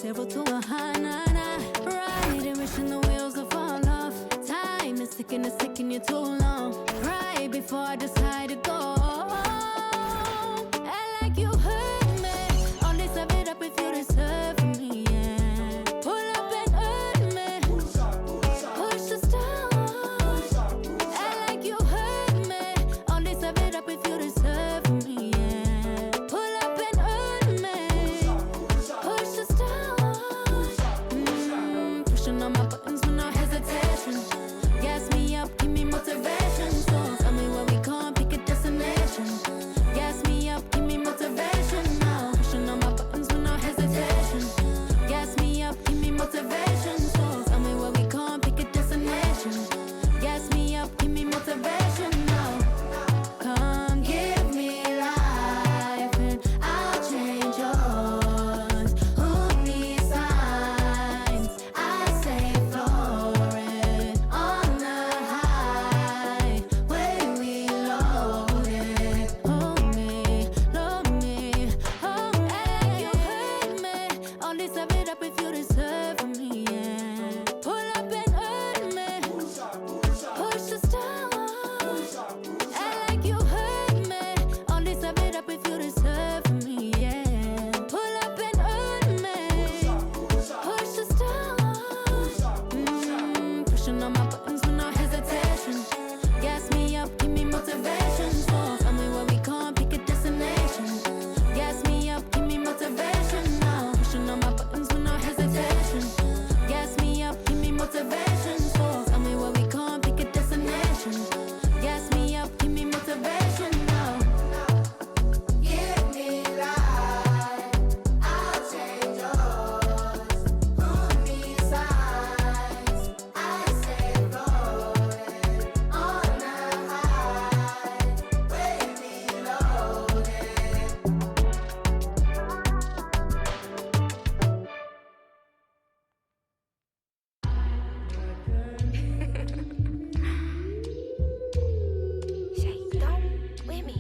0 to 100. Riding, wishing the wheels will fall off. Time is ticking, it's taking you too long. Right before I decide to go. Act like you hurt me. Only serve it up if you deserve me, yeah. Pull up and hurt me. Push the stars. Act like you hurt me. Only serve it up if you deserve me, yeah. Pull up and hurt me. Push the stars. Pushing on my buttons with no hesitation. Gas me up, give me motivation. So tell me where we going, pick a destination. Gas me up, give me motivation now. Pushing on my buttons with no hesitation. Gas me up, give me motivation. So tell me where we going, pick a destination. Gas me up, give me motivation now. Come give me life and I'll change yours. Who needs signs? I say floating on the highway we loaded. Hold me, love me, hold me. You hurt me. Only serve it up if you deserve me, yeah. Pull up and hurt me. Push the stars. Act like you hurt me. Only serve it up if you deserve me, yeah. Pull up and hurt me. Push the stars. Pushing on my buttons with no hesitation. Gas me up, give me motivation. So tell me where we going, pick a destination. Gas me up, give me motivation now. Pushing on my buttons with no hesitation. Gas me up, give me motivation. So tell me where we going, pick a destination. Gas me up, give me motivation now. Give me life, I'll change yours. Who needs signs? I say floating on the highway we loaded. Shay, don't with me.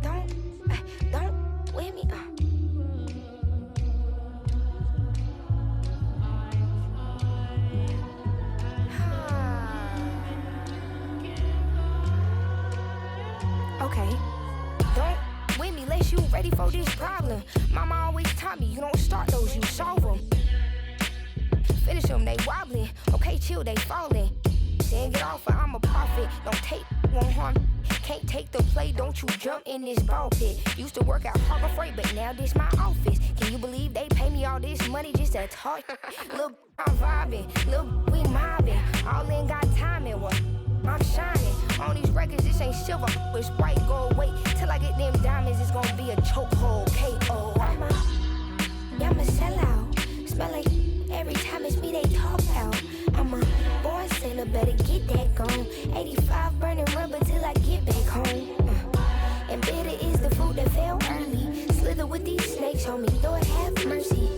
Don't with me. Okay. Don't with me unless you ready for this problem. Mama always taught me you don't start those, you solve them. Finish them, they wobbling. Okay, chill, they falling. Then get off, I'm a prophet. Don't take, won't harm. Can't take the play, don't you jump in this ball pit. Used to work out Harbor Freight, but now this my office. Can you believe they pay me all this money just to talk? Look, I'm vibing, look, we mobbing. All in got timing, what? I'm shining. On these records, this ain't silver, it's white gold. Wait till I get them diamonds, it's gonna be a chokehold. K.O. I'm a sellout. Smell like every time it's me they talk out. I'm a born sinner, better get that gone. 85 burning rubber till I get back home. And bitter is the food that fell early. Slither with these snakes on me, Lord have mercy.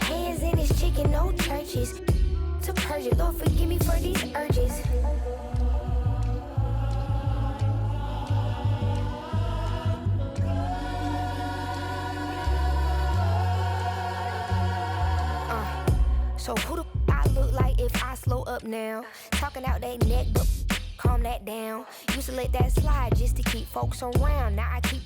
Hands in his chicken, no churches. To purge it, Lord forgive me for these urges. So who the I look like if I slow up now? Talking out that neck, but calm that down. Used to let that slide just to keep folks around. Now I keep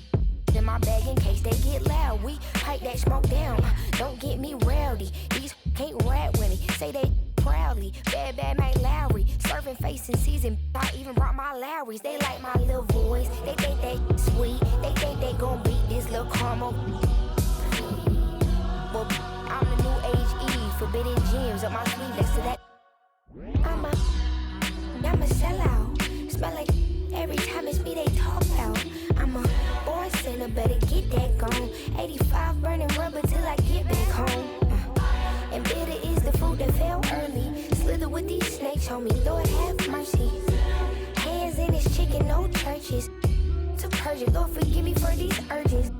in my bag in case they get loud. We pipe that smoke down. Don't get me rowdy. These can't rap with me. Say they proudly. Bad Mike Lowry. Serving face in season. I even brought my Lowrys. They like my little voice. They think they sweet. They think they gon' beat this little caramel. Well, I'm the new age Eve. Forbidden gems up my sleeve next to that. I'm a sellout. Smell like every time it's me they talk about. I'm a born sinner, better get that gone. 85 burning rubber till I get back home. And bitter is the food that fell early. Slither with these snakes on me, Lord have mercy. Hands in his chicken, no churches. To purge it, Lord forgive me for these urges.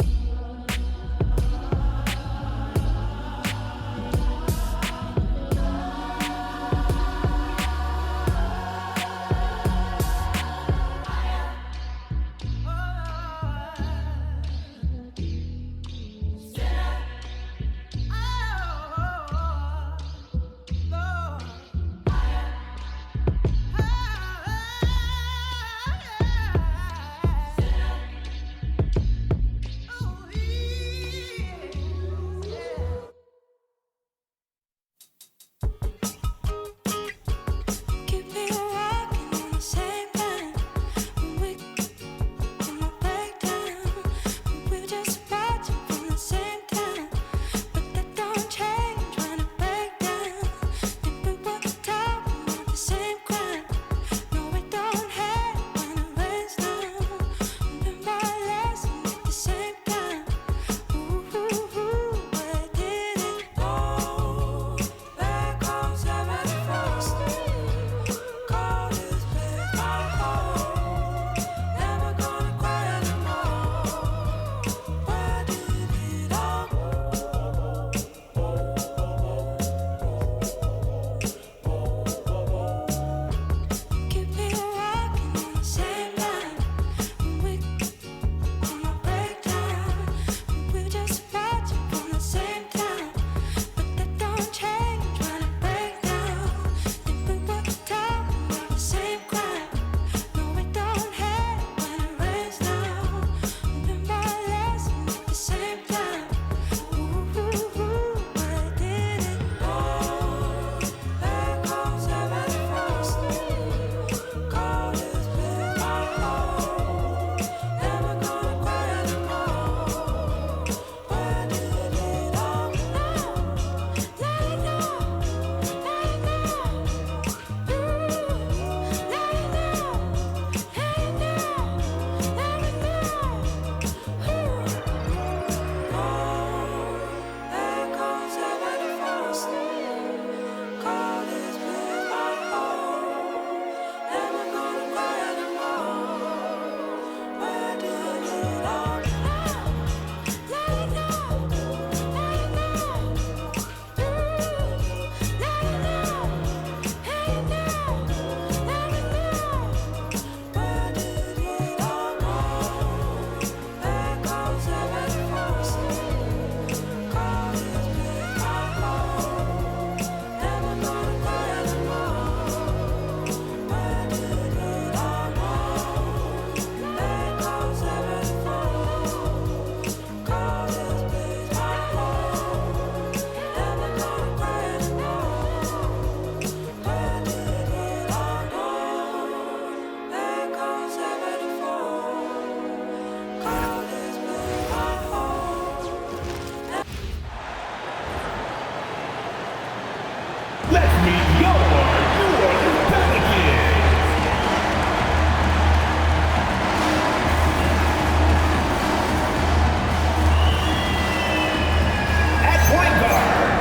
Oh Let's meet your New Orleans Pelicans. At point guard,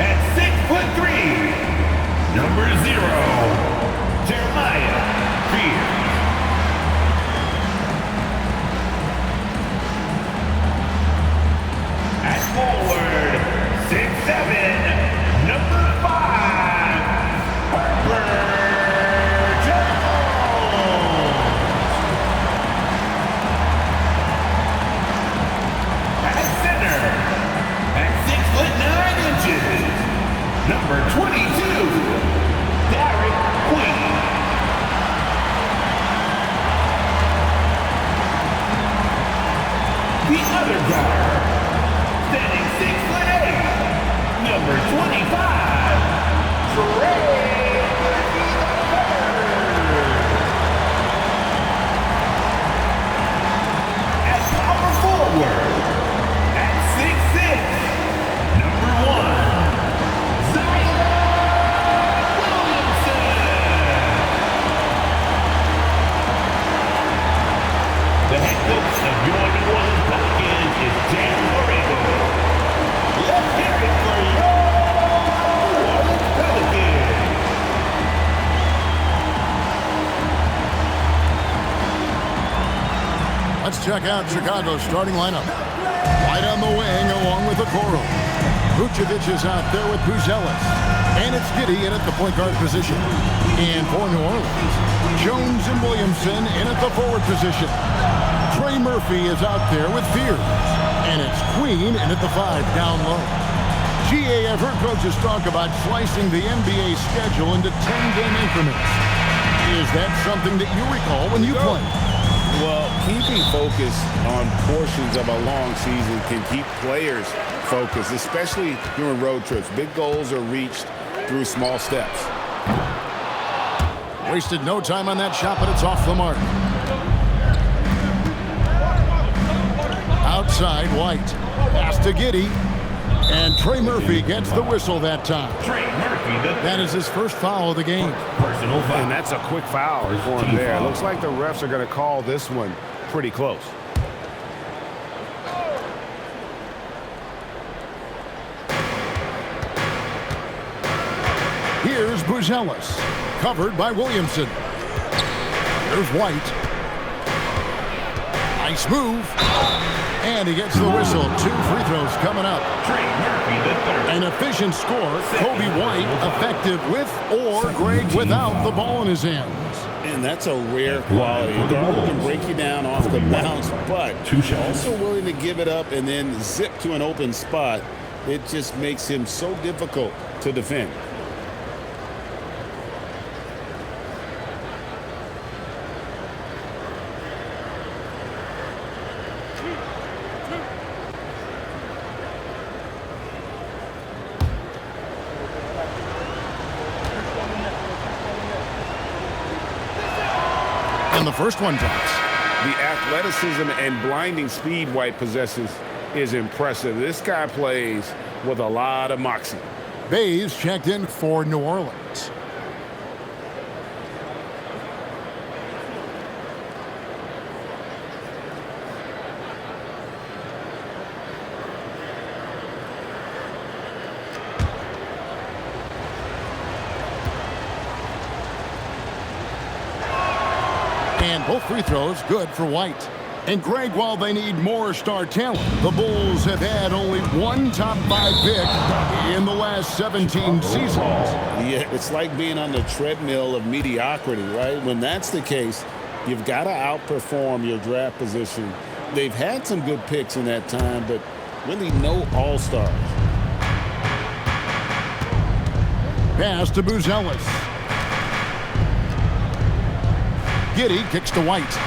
at 6'3", number 0, Jeremiah Fears. At forward, 6'7", number 5, Herbert Jones. At center, at 6'9", number 22, Derek Queen. The other guard, standing 6'8", number 25, Trey Murphy III. As power forward, at 6'6", number 1, Zion Williamson. The head coach of your New Orleans Pelicans is Dan Borrego. Let's hear it for your New Orleans Pelicans. Let's check out Chicago's starting lineup. White on the wing along with Okoro. Vucevic is out there with Buzelis. And it's Giddey in at the point guard position. And for New Orleans, Jones and Williamson in at the forward position. Trey Murphy is out there with Fears. And it's Queen in at the 5 down low. GA, I've heard coaches talk about slicing the NBA schedule into 10-game increments. Is that something that you recall when you played? Well, keeping focus on portions of a long season can keep players focused, especially during road trips. Big goals are reached through small steps. Wasted no time on that shot, but it's off the mark. Outside, White. Pass to Giddey. And Trey Murphy gets the whistle that time. Trey Murphy, that is his first foul of the game. Personal foul. And that's a quick foul for him there. Looks like the refs are going to call this one pretty close. Here's Buzelis, covered by Williamson. Here's White. Nice move. And he gets the whistle. 2 free throws coming up. Trey Murphy, the third. An efficient score. Kobe White effective with or Greg without the ball in his hands. And that's a rare quality. A guard who can break you down off the bounce, but also willing to give it up and then zip to an open spot. It just makes him so difficult to defend. And the first one drops. The athleticism and blinding speed White possesses is impressive. This guy plays with a lot of moxie. Bays checked in for New Orleans. And both free throws good for White. And Greg, while they need more star talent, the Bulls have had only one top 5 pick in the last 17 seasons. Yeah, it's like being on the treadmill of mediocrity, right? When that's the case, you've got to outperform your draft position. They've had some good picks in that time, but really no all-stars. Pass to Buzelis. Giddey kicks to White.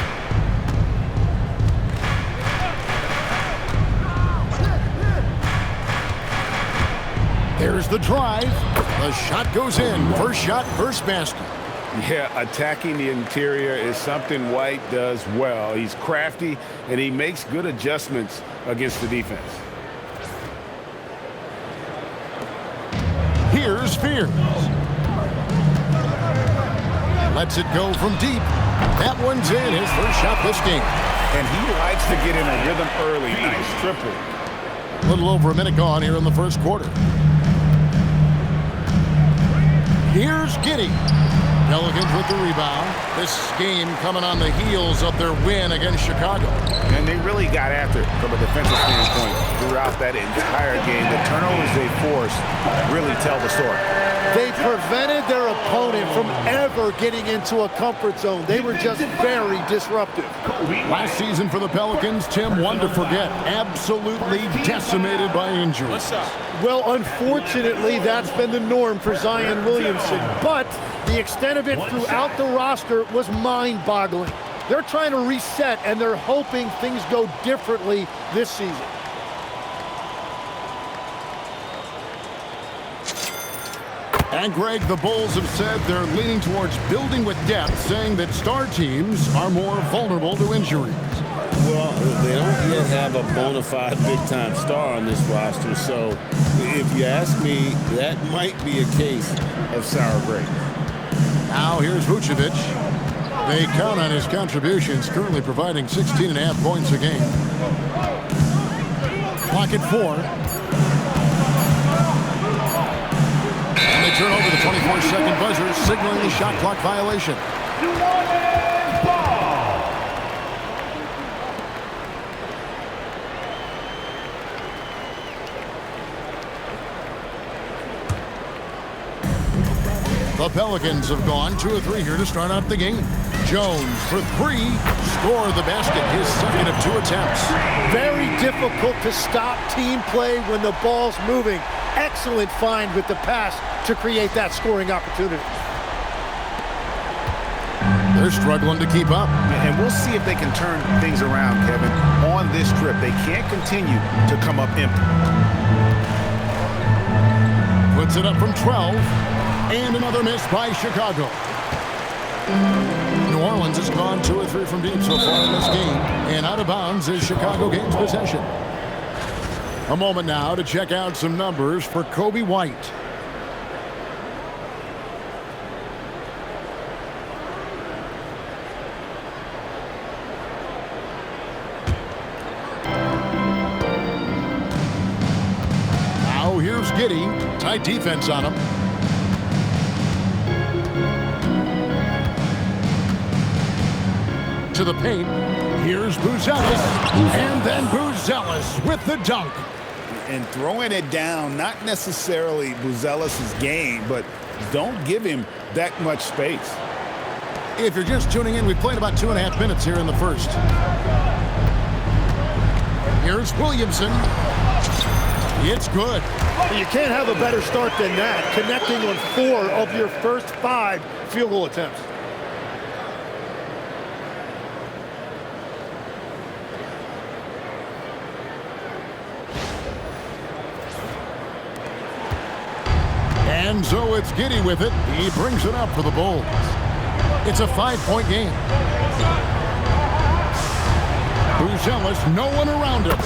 There's the drive. The shot goes in. First shot, first basket. Yeah, attacking the interior is something White does well. He's crafty, and he makes good adjustments against the defense. Here's Here's Fears. Lets it go from deep. That one's in, his first shot this game. And he likes to get in a rhythm early. Nice triple. A little over a minute gone here in the first quarter. Here's Giddey. Pelicans with the rebound. This game coming on the heels of their win against Chicago. And they really got after it from a defensive standpoint throughout that entire game. The turnovers they forced really tell the story. They prevented their opponent from ever getting into a comfort zone. They were just very disruptive. Last season for the Pelicans, Tim, one to forget. Absolutely decimated by injuries. Well, unfortunately, that's been the norm for Zion Williamson. But the extent of it throughout the roster was mind-boggling. They're trying to reset, and they're hoping things go differently this season. And Greg, the Bulls have said they're leaning towards building with depth, saying that star teams are more vulnerable to injuries. Well, they don't yet have a bona fide big-time star on this roster, so if you ask me, that might be a case of sour grapes. Now here's Vucevic. They count on his contributions, currently providing 16.5 points a game. Clock at 4. And they turn over the 24-second buzzer, signaling the shot clock violation. The Pelicans have gone 2 of 3 here to start out the game. Jones for 3, score the basket, his second of 2 attempts. Very difficult to stop team play when the ball's moving. Excellent find with the pass to create that scoring opportunity. They're struggling to keep up. And we'll see if they can turn things around, Kevin. On this trip, they can't continue to come up empty. Puts it up from 12. And another miss by Chicago. New Orleans has gone 2 of 3 from deep so far in this game. And out of bounds as Chicago gains possession. A moment now to check out some numbers for Kobe White. Now here's Giddey. Tight defense on him. To the paint. Here's Buzelis. And then Buzelis with the dunk. And throwing it down, not necessarily Buzelis' game, but don't give him that much space. If you're just tuning in, we played about 2.5 minutes here in the first. Here's Williamson. It's good. You can't have a better start than that, connecting on 4 of your first 5 field goal attempts. And so it's Giddey with it. He brings it up for the Bulls. It's a 5-point game. Buzelis, no one around him.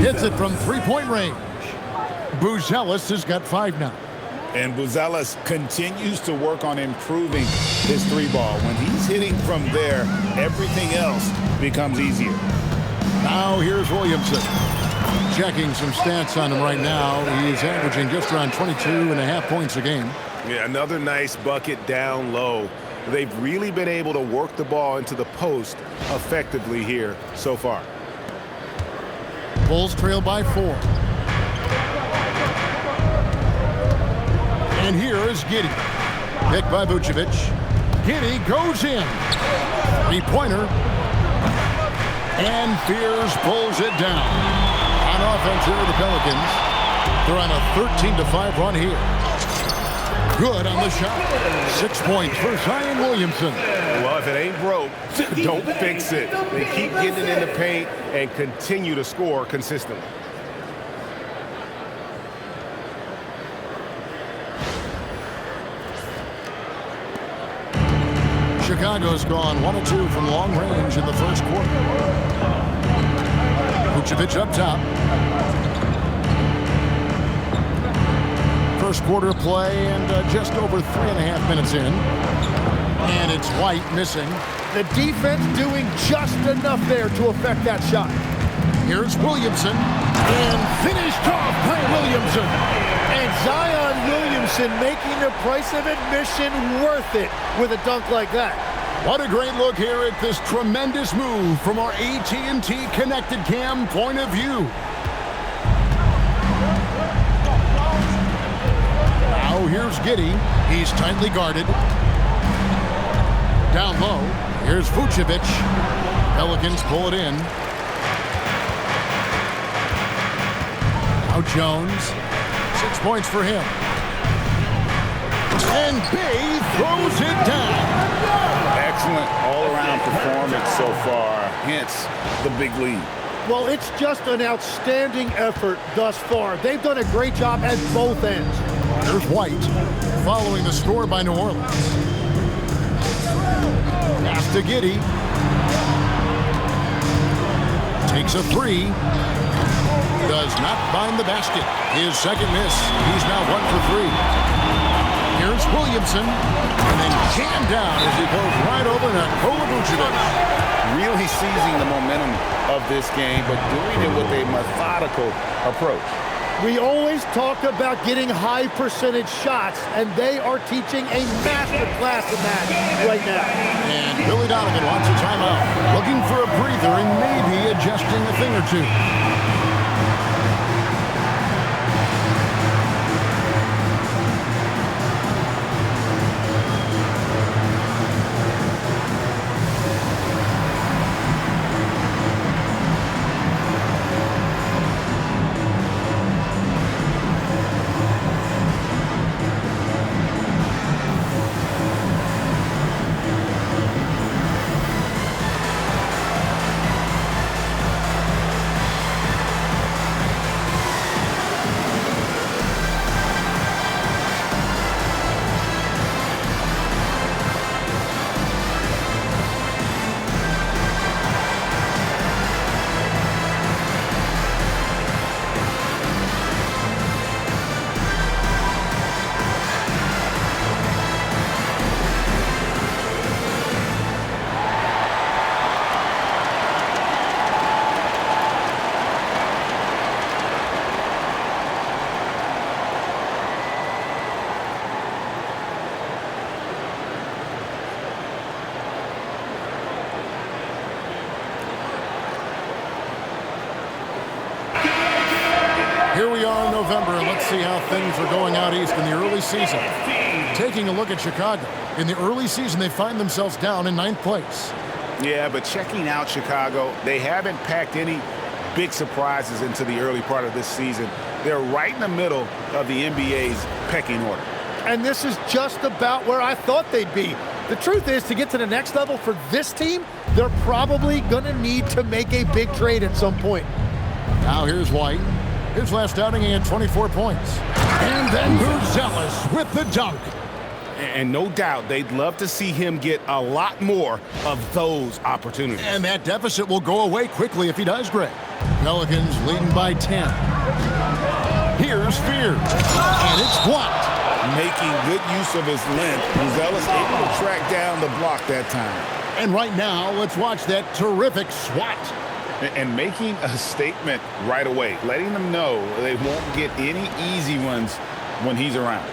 Hits it from 3-point range. Buzelis has got 5 now. And Buzelis continues to work on improving his 3-ball. When he's hitting from there, everything else becomes easier. Now here's Williamson. Checking some stats on him right now. He's averaging just around 22.5 points a game. Yeah, another nice bucket down low. They've really been able to work the ball into the post effectively here so far. Bulls trail by 4. And here is Giddey. Picked by Vucevic. Giddey goes in. 3-pointer. And Fears pulls it down. On offense here, the Pelicans. They're on a 13-5 run here. Good on the shot. 6 points for Zion Williamson. Well, if it ain't broke, don't fix it. They keep getting it in the paint and continue to score consistently. Chicago's gone 1 of 2 from long range in the first quarter. Vucevic up top. First quarter play and just over 3.5 minutes in. And it's White missing. The defense doing just enough there to affect that shot. Here's Williamson. And finished off by Williamson. And Zion Williamson making the price of admission worth it with a dunk like that. What a great look here at this tremendous move from our AT&T Connected Cam point of view. Now here's Giddey. He's tightly guarded. Down low, here's Vucevic. Pelicans pull it in. Now Jones. 6 points for him. And Bay throws it down. Excellent all-around performance so far, hence the big lead. Well, it's just an outstanding effort thus far. They've done a great job at both ends. There's White, following the score by New Orleans. Pass to Giddey. Takes a three. Does not find the basket. His second miss. He's now 1 for 3. Here's Williamson. And then jammed down as he goes right over Nikola Vucevic. Really seizing the momentum of this game, but doing it with a methodical approach. We always talk about getting high percentage shots, and they are teaching a master class in that right now. And Billy Donovan wants a timeout. Looking for a breather and maybe adjusting a thing or two. Here we are in November, and let's see how things are going out east in the early season. Taking a look at Chicago. In the early season, they find themselves down in 9th place. Yeah, but checking out Chicago, they haven't packed any big surprises into the early part of this season. They're right in the middle of the NBA's pecking order. And this is just about where I thought they'd be. The truth is, to get to the next level for this team, they're probably going to need to make a big trade at some point. Now here's White. His last outing, he had 24 points. And then Buzelis with the dunk. And no doubt, they'd love to see him get a lot more of those opportunities. And that deficit will go away quickly if he does, Greg. Pelicans leading by 10. Here's Fears. And it's blocked. Making good use of his length. Buzelis able to track down the block that time. And right now, let's watch that terrific swat. And making a statement right away, letting them know they won't get any easy ones when he's around.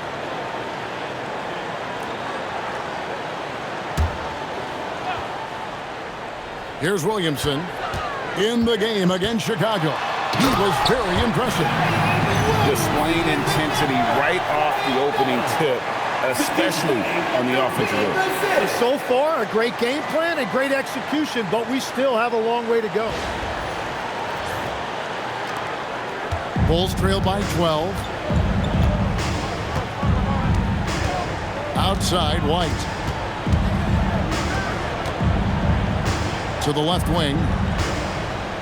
Here's Williamson in the game against Chicago. He was very impressive. Displaying intensity right off the opening tip, especially on the offensive end. So far, a great game plan and great execution, but we still have a long way to go. Bulls trail by 12. Outside, White. To the left wing.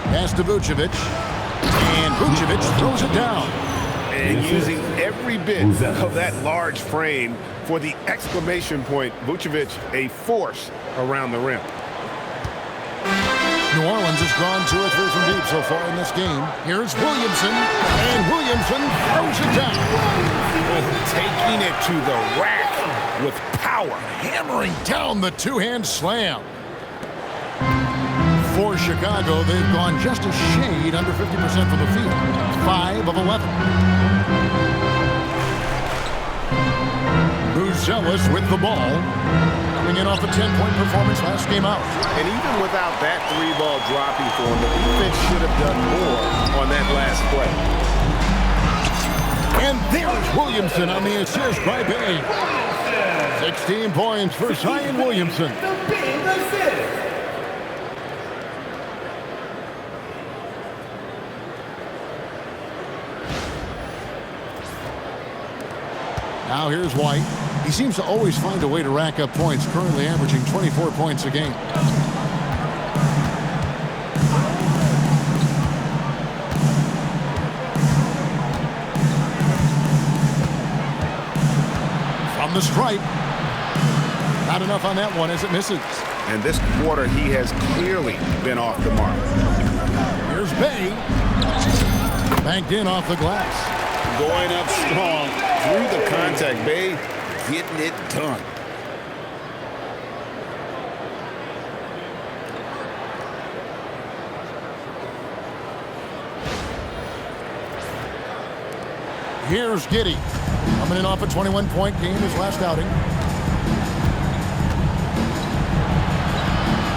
Pass to Vucevic. And Vucevic throws it down. And using every bit of that large frame for the exclamation point, Vucevic, a force around the rim. New Orleans has gone 2 or 3 from deep so far in this game. Here's Williamson, and Williamson throws it down. it to the rack with power. Hammering down the two-hand slam. For Chicago, they've gone just a shade under 50% from the field. 5 of 11. Buzelis with the ball. Coming in off a 10-point performance last game out. And even without that 3-ball dropping for him, the defense should have done more on that last play. And there's Williamson on the assist by Bay. 16 points for Zion Williamson. Now here's White. He seems to always find a way to rack up points, currently averaging 24 points a game. From the stripe. Not enough on that one as it misses. And this quarter, he has clearly been off the mark. Here's Bay. Banked in off the glass. Going up strong through the contact. Bay getting it done. Here's Giddey. Coming in off a 21-point game his last outing.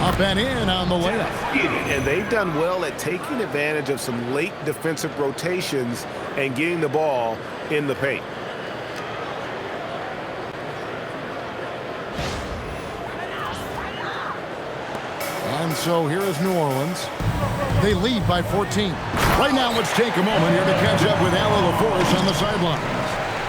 Up and in on the layup. And they've done well at taking advantage of some late defensive rotations and getting the ball in the paint. And so here is New Orleans. They lead by 14. Right now, let's take a moment here to catch up with Allie LaForce on the sideline.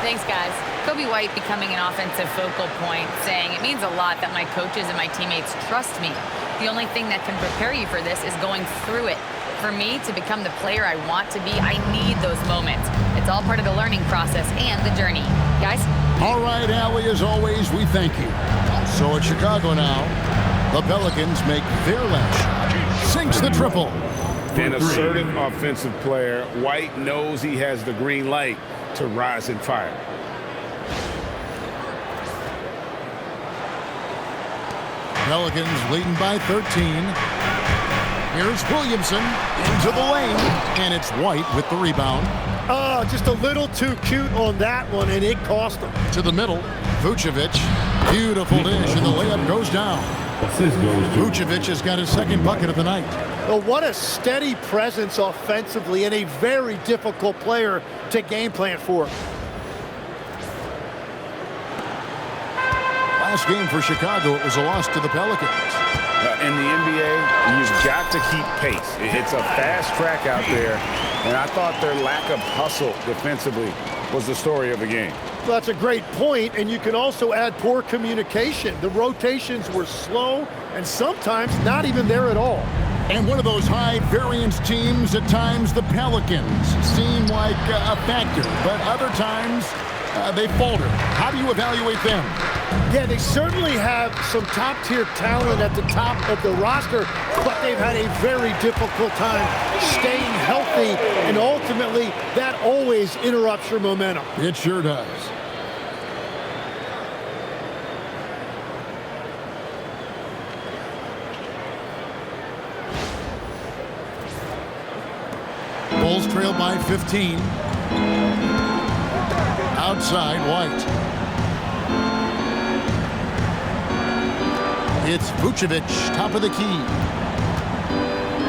Thanks, guys. Kobe White becoming an offensive focal point, saying it means a lot that my coaches and my teammates trust me. The only thing that can prepare you for this is going through it. For me to become the player I want to be, I need those moments. It's all part of the learning process and the journey. Guys? All right, Allie, as always, we thank you. So at Chicago now, the Pelicans make their last shot. Sinks the triple. An assertive offensive player. White knows he has the green light to rise and fire. Pelicans leading by 13. Here's Williamson into the lane, and it's White with the rebound. Just a little too cute on that one, and it cost him. To the middle, Vucevic. Beautiful dish, and the layup goes down. Vucevic has got his second bucket of the night. Well, what a steady presence offensively and a very difficult player to game plan for. Last game for Chicago, it was a loss to the Pelicans. In the NBA, you've got to keep pace. It's a fast track out there, and I thought their lack of hustle defensively was the story of the game. Well, that's a great point, and you can also add poor communication. The rotations were slow and sometimes not even there at all. And one of those high-variance teams, at times the Pelicans seem like a factor, but other times they falter. How do you evaluate them? Yeah, they certainly have some top-tier talent at the top of the roster, but they've had a very difficult time staying healthy, and ultimately that always interrupts your momentum. It sure does. Bulls trail by 15. Outside, White. It's Vucevic, top of the key.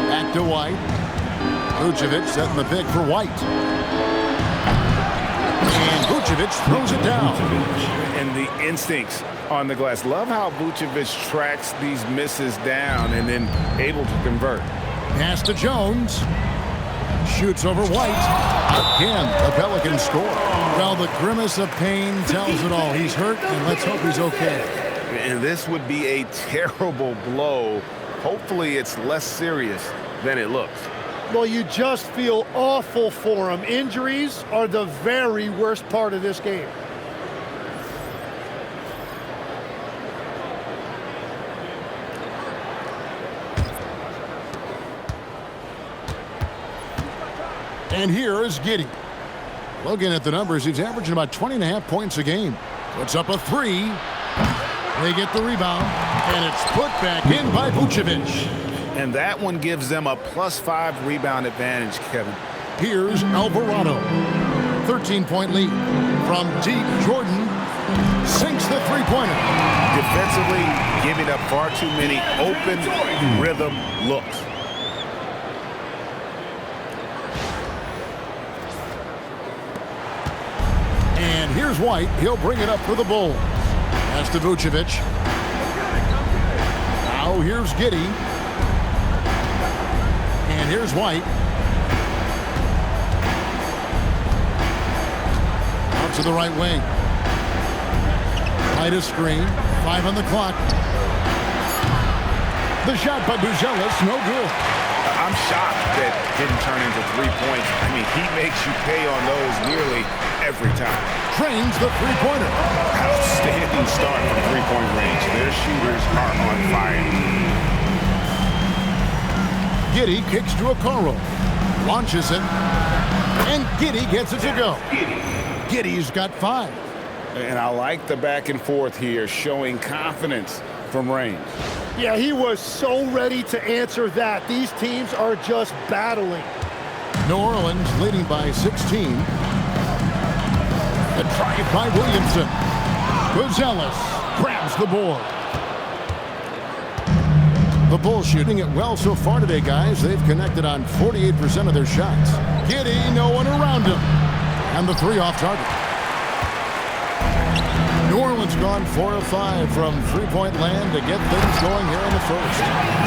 Back to White. Vucevic setting the pick for White. And Vucevic throws it down. And the instincts on the glass. Love how Vucevic tracks these misses down and then able to convert. Pass to Jones. Shoots over White. Again, the Pelicans score. Well, the grimace of pain tells it all. He's hurt, and let's hope he's okay. And this would be a terrible blow. Hopefully it's less serious than it looks. Well, you just feel awful for him. Injuries are the very worst part of this game. And here is Giddey. Looking at the numbers, he's averaging about 20.5 points a game. Puts up a three. They get the rebound, and it's put back in by Buzelis. And that one gives them a +5 rebound advantage, Kevin. Here's Alvarado. 13-point lead. From deep, Jordan sinks the three-pointer. Defensively, giving up far too many open rhythm looks. And here's White. He'll bring it up for the Bulls. That's to Vucevic. Now here's Giddey. And here's White. Out to the right wing. Right a screen. 5 on the clock. The shot by Buzelis, no good. I'm shocked that didn't turn into 3 points. I mean, he makes you pay on those nearly every time. Trains the three-pointer. Outstanding start from three-point range. Their shooters are on fire. Giddey kicks to Okoro. Launches it. And Giddey gets it to go. Giddey's got 5. And I like the back and forth here, showing confidence from range. Yeah, he was so ready to answer that. These teams are just battling. New Orleans leading by 16. The drive by Williamson. Buzelis grabs the board. The Bulls shooting it well so far today, guys. They've connected on 48% of their shots. Giddey, no one around him. And the 3 off target. New Orleans gone 4 of 5 from three-point land to get things going here in the first.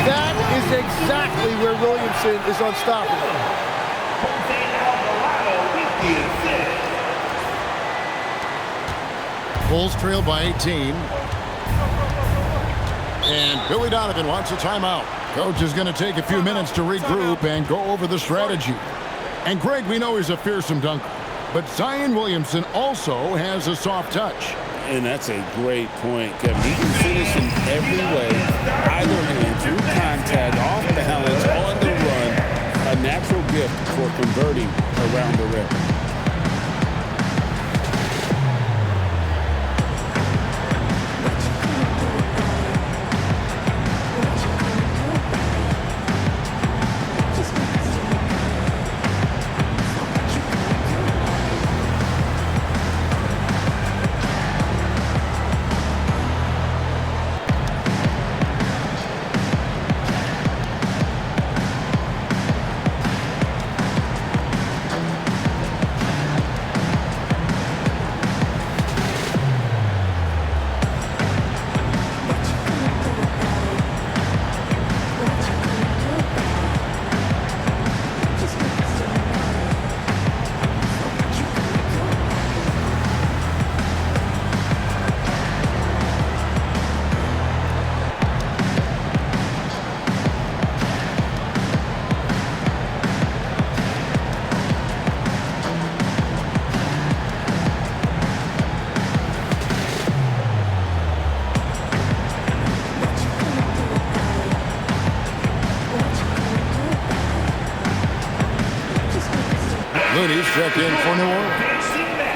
That is exactly where Williamson is unstoppable. Bulls trail by 18. And Billy Donovan wants a timeout. Coach is going to take a few minutes to regroup and go over the strategy. And Greg, we know he's a fearsome dunker, but Zion Williamson also has a soft touch. And that's a great point, Kevin. He can finish in every way, either hand, through contact, off balance, on the run. A natural gift for converting around the rim. Looney's checked in for New Orleans.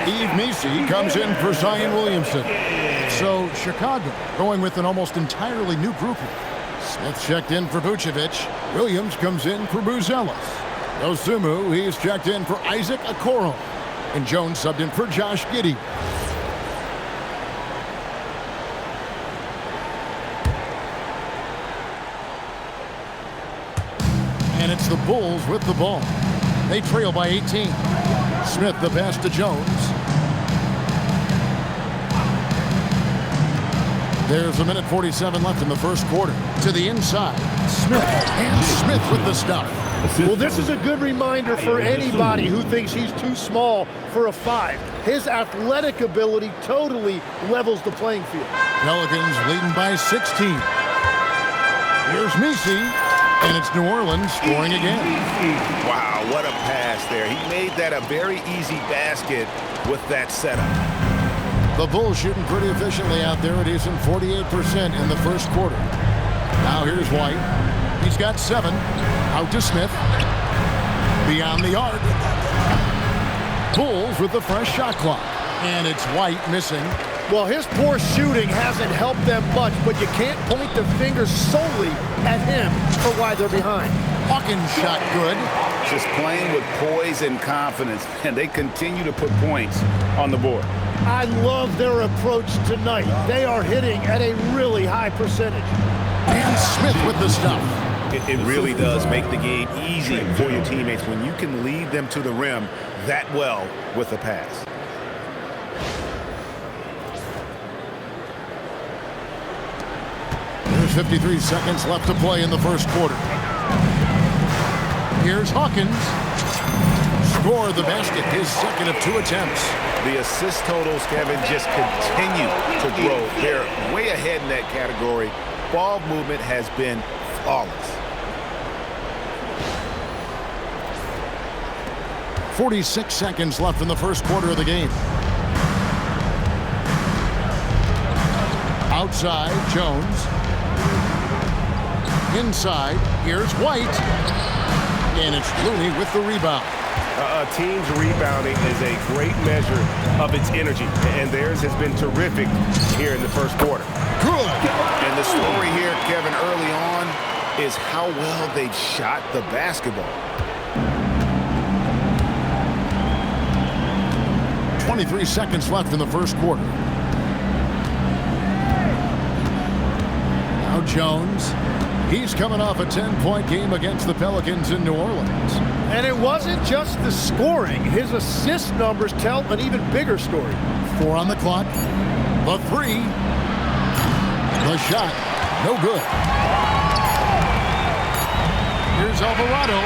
Eve Messi comes in for Zion Williamson. So Chicago going with an almost entirely new group here. Smith checked in for Vucevic. Williams comes in for Buzelis. Dosunmu, he's checked in for Isaac Okoro. And Jones subbed in for Josh Giddey. And it's the Bulls with the ball. They trail by 18. Smith the pass to Jones. There's 1:47 left in the first quarter. To the inside. Smith. And Smith with the stuff. Well, this is a good reminder for anybody who thinks he's too small for a 5. His athletic ability totally levels the playing field. Pelicans leading by 16. Here's Messi. And it's New Orleans scoring again. Wow, what a pass there. He made that a very easy basket with that setup. The Bulls shooting pretty efficiently out there. It is in 48% in the first quarter. Now here's White. He's got 7. Out to Smith. Beyond the arc. Bulls with the fresh shot clock. And it's White missing. Well, his poor shooting hasn't helped them much, but you can't point the finger solely at him for why they're behind. Hawkins shot good. Just playing with poise and confidence, and they continue to put points on the board. I love their approach tonight. They are hitting at a really high percentage. And Smith with the stuff. It really does make the game easy for your teammates when you can lead them to the rim that well with a pass. There's 53 seconds left to play in the first quarter. Here's Hawkins. Scored the basket, his second of 2 attempts. The assist totals, Kevin, just continue to grow. They're way ahead in that category. Ball movement has been flawless. 46 seconds left in the first quarter of the game. Outside, Jones. Inside, here's White. And it's Looney with the rebound. A team's rebounding is a great measure of its energy, and theirs has been terrific here in the first quarter. Good. And the story here, Kevin, early on is how well they've shot the basketball. 23 seconds left in the first quarter. Now Jones. He's coming off a 10-point game against the Pelicans in New Orleans. And it wasn't just the scoring. His assist numbers tell an even bigger story. 4 on the clock. The 3. The shot. No good. Here's Alvarado.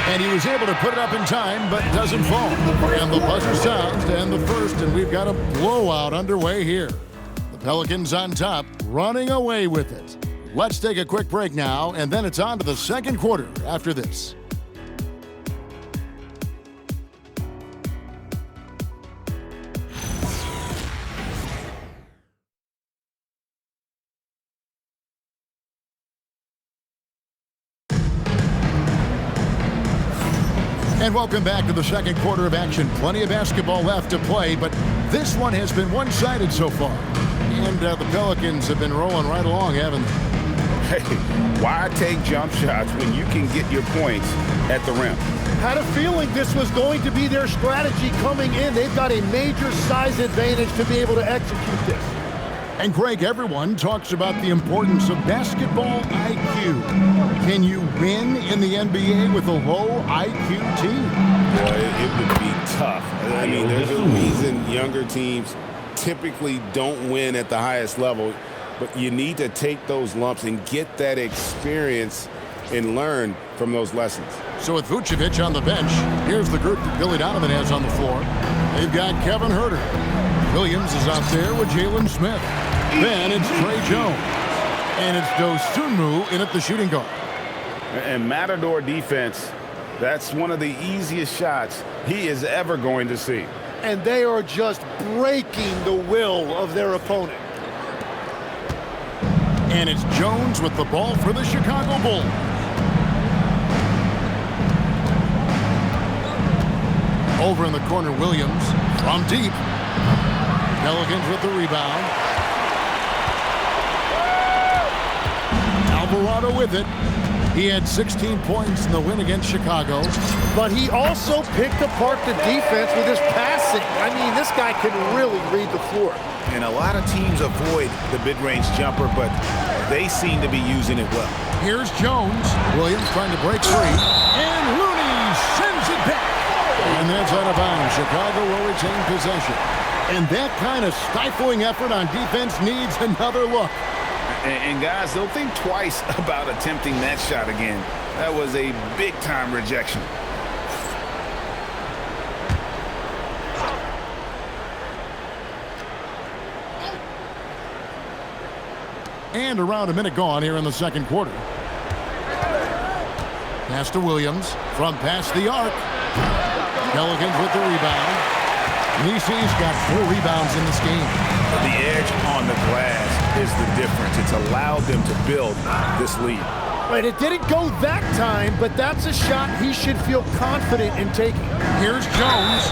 And he was able to put it up in time, but doesn't fall. And the buzzer sounds to end the first, and we've got a blowout underway here. The Pelicans on top, running away with it. Let's take a quick break now, and then it's on to the second quarter after this. And welcome back to the second quarter of action. Plenty of basketball left to play, but this one has been one-sided so far. And the Pelicans have been rolling right along, haven't they? Hey, why take jump shots when you can get your points at the rim? Had a feeling this was going to be their strategy coming in. They've got a major size advantage to be able to execute this. And Craig, everyone talks about the importance of basketball IQ. Can you win in the NBA with a low IQ team? Boy, it would be tough. I mean, there's a reason younger teams typically don't win at the highest level, but you need to take those lumps and get that experience and learn from those lessons. So with Vucevic on the bench, here's the group that Billy Donovan has on the floor. They've got Kevin Huerter. Williams is out there with Jalen Smith. Then it's Trey Jones. And it's Dosunmu in at the shooting guard. And Matador defense, that's one of the easiest shots he is ever going to see. And they are just breaking the will of their opponent. And it's Jones with the ball for the Chicago Bulls. Over in the corner, Williams from deep. Pelicans with the rebound. Alvarado with it. He had 16 points in the win against Chicago. But he also picked apart the defense with his passing. I mean, this guy can really read the floor. And a lot of teams avoid the mid-range jumper, but they seem to be using it well. Here's Jones. Williams trying to break free. And Looney sends it back. And that's out of bounds. Chicago will retain possession. And that kind of stifling effort on defense needs another look. And guys, they'll think twice about attempting that shot again. That was a big-time rejection. And around a minute gone here in the second quarter. Pass to Williams from past the arc. Pelicans with the rebound. Nisi's got 4 rebounds in this game. The edge on the glass is the difference. It's allowed them to build this lead. Right, it didn't go that time, but that's a shot he should feel confident in taking. Here's Jones,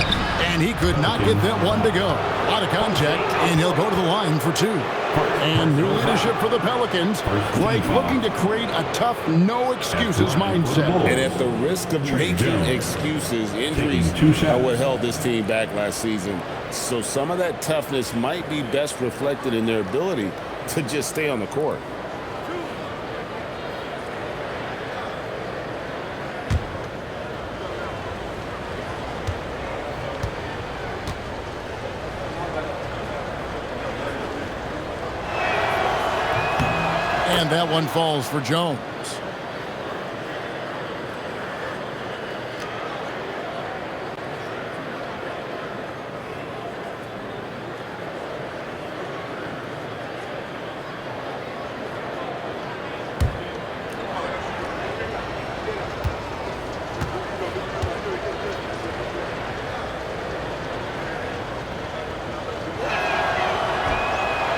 and he could not get that one to go. Out of contact, and he'll go to the line for 2. And new leadership for the Pelicans. Blake looking to create a tough, no-excuses mindset. And at the risk of making excuses, injuries are what held this team back last season. So some of that toughness might be best reflected in their ability to just stay on the court. And that one falls for Jones.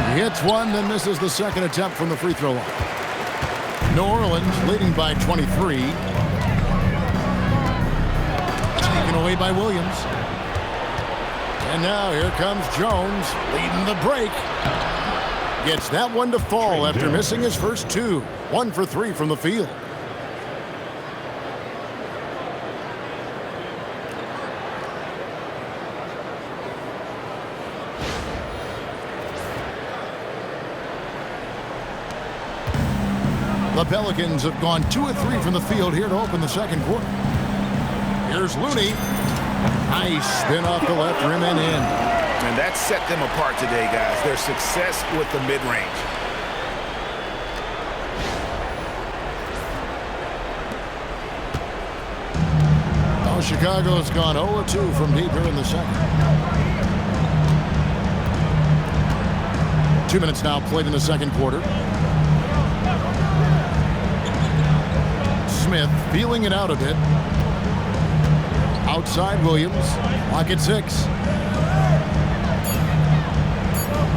He hits one, then misses the second attempt from the free throw line. New Orleans leading by 23. Taken away by Williams. And now here comes Jones leading the break. Gets that one to fall after missing his first 2. 1 for 3 from the field. The Pelicans have gone 2 of 3 from the field here to open the second quarter. Here's Looney. Nice spin off the left rim and in. And that set them apart today, guys. Their success with the mid-range. Oh, Chicago's gone 0-2 from deep here in the second. 2 minutes now played in the second quarter. Smith feeling it out a bit. Outside Williams. Clock at 6.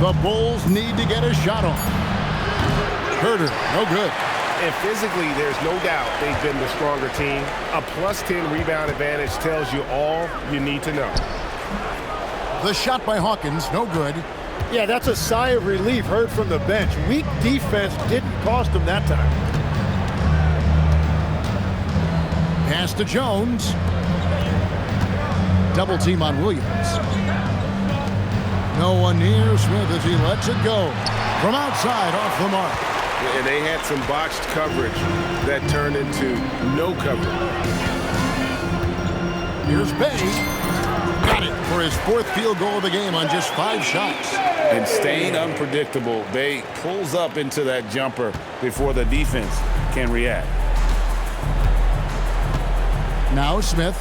The Bulls need to get a shot on. Herter, no good. And physically, there's no doubt they've been the stronger team. A +10 rebound advantage tells you all you need to know. The shot by Hawkins, no good. Yeah, that's a sigh of relief heard from the bench. Weak defense didn't cost them that time. Pass to Jones. Double team on Williams. No one near Smith as he lets it go. From outside, off the mark. And they had some botched coverage that turned into no coverage. Here's Bay. Got it for his 4th field goal of the game on just 5 shots. And staying unpredictable, Bay pulls up into that jumper before the defense can react. Now Smith.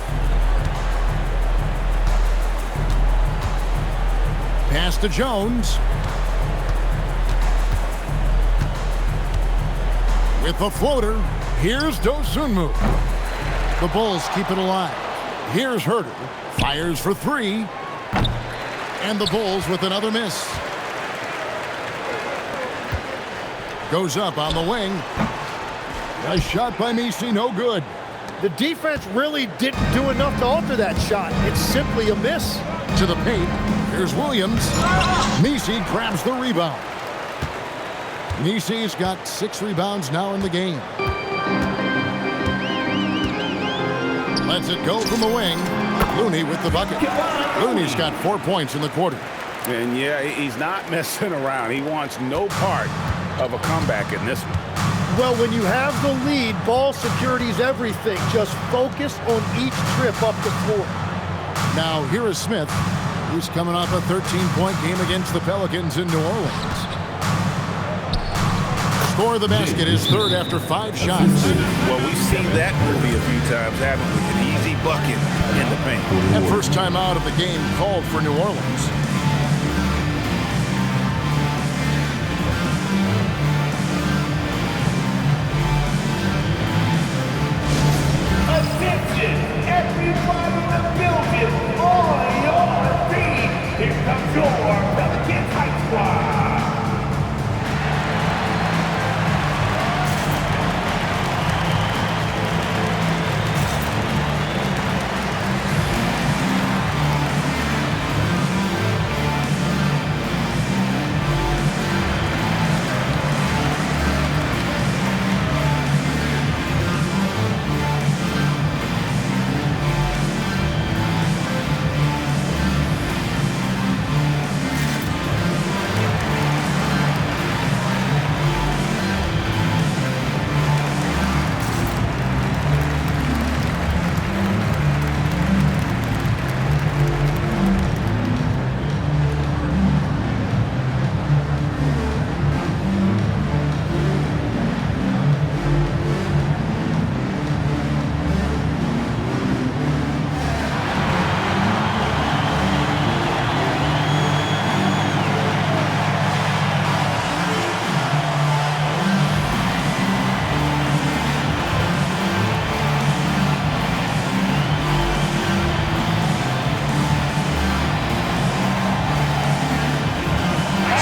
Pass to Jones. With the floater, here's Dosunmu. The Bulls keep it alive. Here's Herter. Fires for 3. And the Bulls with another miss. Goes up on the wing. A shot by Misi, no good. The defense really didn't do enough to alter that shot. It's simply a miss. To the paint. Here's Williams. Misi grabs the rebound. Misi's got 6 rebounds now in the game. Lets it go from the wing. Looney with the bucket. Looney's got 4 points in the quarter. And yeah, he's not messing around. He wants no part of a comeback in this one. Well, when you have the lead, ball security is everything. Just focus on each trip up the floor. Now, here is Smith. He's coming off a 13-point game against the Pelicans in New Orleans. Score of the basket is 3rd after 5 shots. Well, we've seen that movie a few times, haven't we? An easy bucket in the paint. And first time out of the game called for New Orleans. Attention, everyone in the building, on your feet. Here comes your Pelicans High Squad.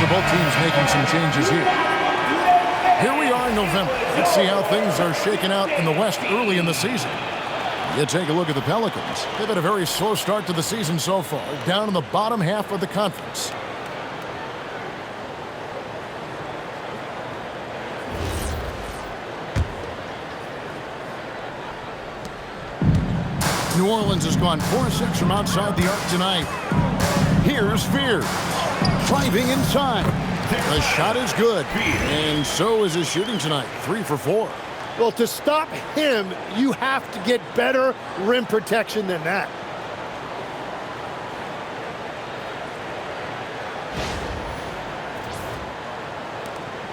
both teams making some changes here. Here we are in November. Let's see how things are shaking out in the West early in the season. You take a look at the Pelicans. They've had a very slow start to the season so far, down in the bottom half of the conference. New Orleans has gone 4-6 from outside the arc tonight. Here's Fear. Driving inside. The shot is good. And so is his shooting tonight. 3 for 4. Well, to stop him, you have to get better rim protection than that.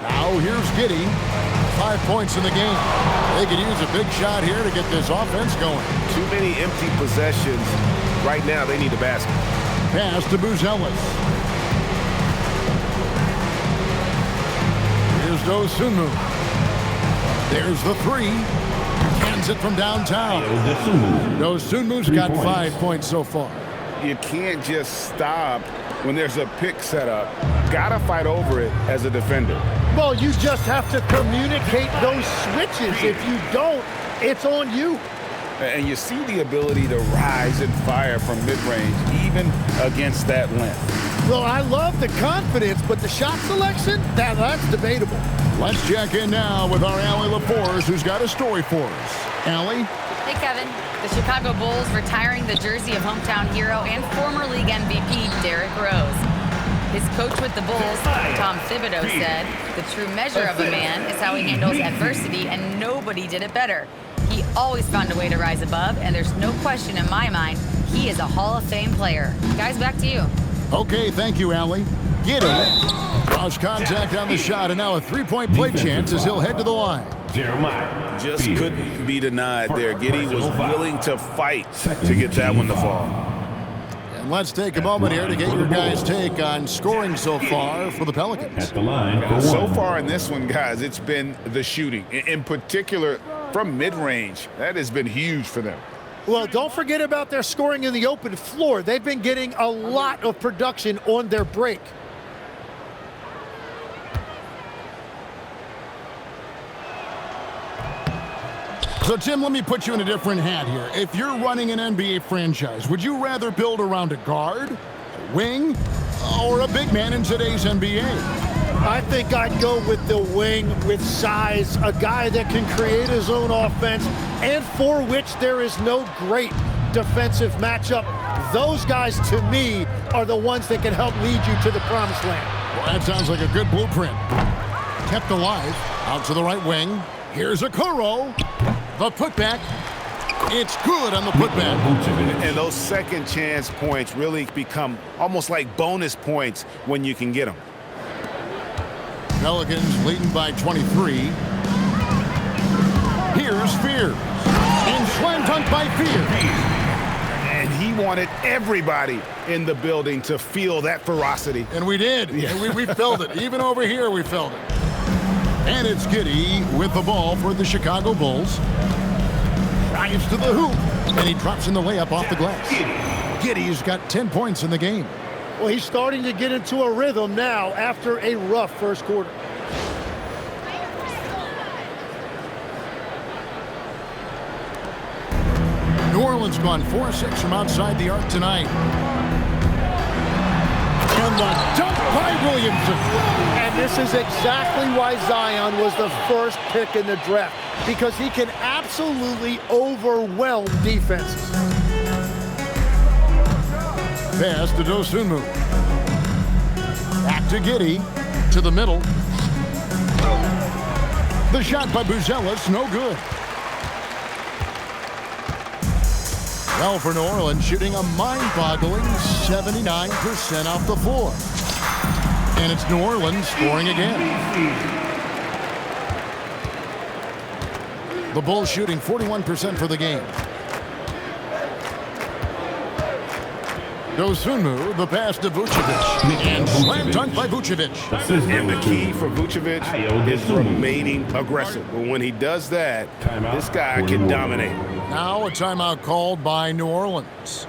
Now here's Giddey. 5 points in the game. They could use a big shot here to get this offense going. Too many empty possessions. Right now, they need a basket. Pass to Buzelis. Here's Dosunmu. There's the 3. Cans it from downtown. Dosunmu's got 5 points so far. You can't just stop when there's a pick set up. Gotta fight over it as a defender. Well, you just have to communicate those switches. If you don't, it's on you. And you see the ability to rise and fire from mid-range, even against that length. Well, I love the confidence, but the shot selection, that's debatable. Let's check in now with our Allie LaForce, who's got a story for us. Allie? Hey, Kevin. The Chicago Bulls retiring the jersey of hometown hero and former league MVP Derrick Rose. His coach with the Bulls, Tom Thibodeau, said, "The true measure of a man is how he handles adversity, and nobody did it better. He always found a way to rise above, and there's no question in my mind he is a Hall of Fame player." Guys, back to you. Okay, thank you, Allie. Giddey. Lost contact on the shot, and now a three-point play chance as he'll head to the line. Jeremiah. Just couldn't be denied there. Giddey was willing to fight to get that one to fall. And let's take a moment here to get your guys' take on scoring so far for the Pelicans. At the line for So one. far in this one, guys, it's been the shooting. In particular, from mid-range. That has been huge for them. Well, don't forget about their scoring in the open floor. They've been getting a lot of production on their break. So, Tim, let me put you in a different hat here. If you're running an NBA franchise, would you rather build around a guard, a wing, or a big man in today's NBA? I think I'd go with the wing with size, a guy that can create his own offense and for which there is no great defensive matchup. Those guys, to me, are the ones that can help lead you to the promised land. Well, that sounds like a good blueprint. Kept alive, out to the right wing. Here's a Kuro. The putback. It's good on the putback. And those second chance points really become almost like bonus points when you can get them. Pelicans leading by 23. Here's Fear. And slam dunk by Fear. And he wanted everybody in the building to feel that ferocity. And we did. Yeah. And we felt it. Even over here, we felt it. And it's Giddey with the ball for the Chicago Bulls. Drives to the hoop. And he drops in the layup off the glass. Giddey's got 10 points in the game. Well, he's starting to get into a rhythm now after a rough first quarter. New Orleans gone 4-6 from outside the arc tonight. And the dunk by Williamson. And this is exactly why Zion was the first pick in the draft, because he can absolutely overwhelm defenses. Pass to Dosunmu. Back to Giddey. To the middle. The shot by Buzelis, no good. Well, for New Orleans, shooting a mind-boggling 79% off the floor. And it's New Orleans scoring again. The Bulls shooting 41% for the game. Dosunmu, the pass to Vucevic. And slam dunk by Vucevic. And the key for Vucevic is remaining aggressive. But when he does that, this guy can dominate. Now a timeout called by New Orleans.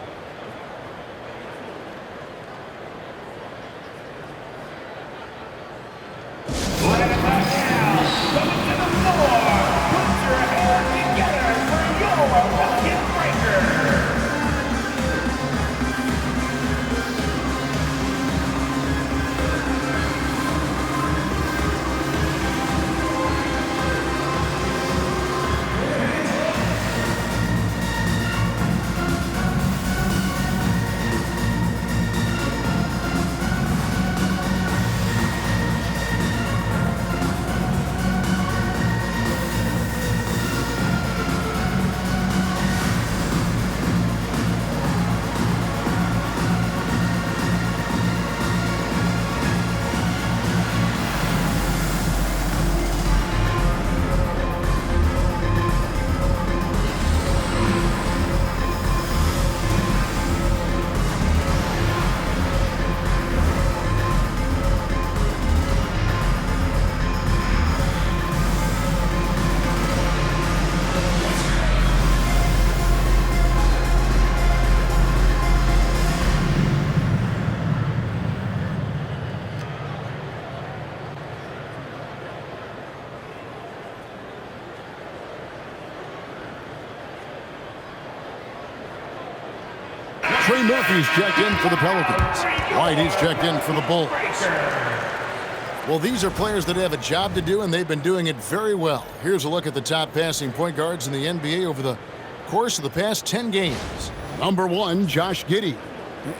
Trey Murphy's checked in for the Pelicans. White, he's checked in for the Bulls. Well, these are players that have a job to do, and they've been doing it very well. Here's a look at the top passing point guards in the NBA over the course of the past 10 games. Number 1, Josh Giddey.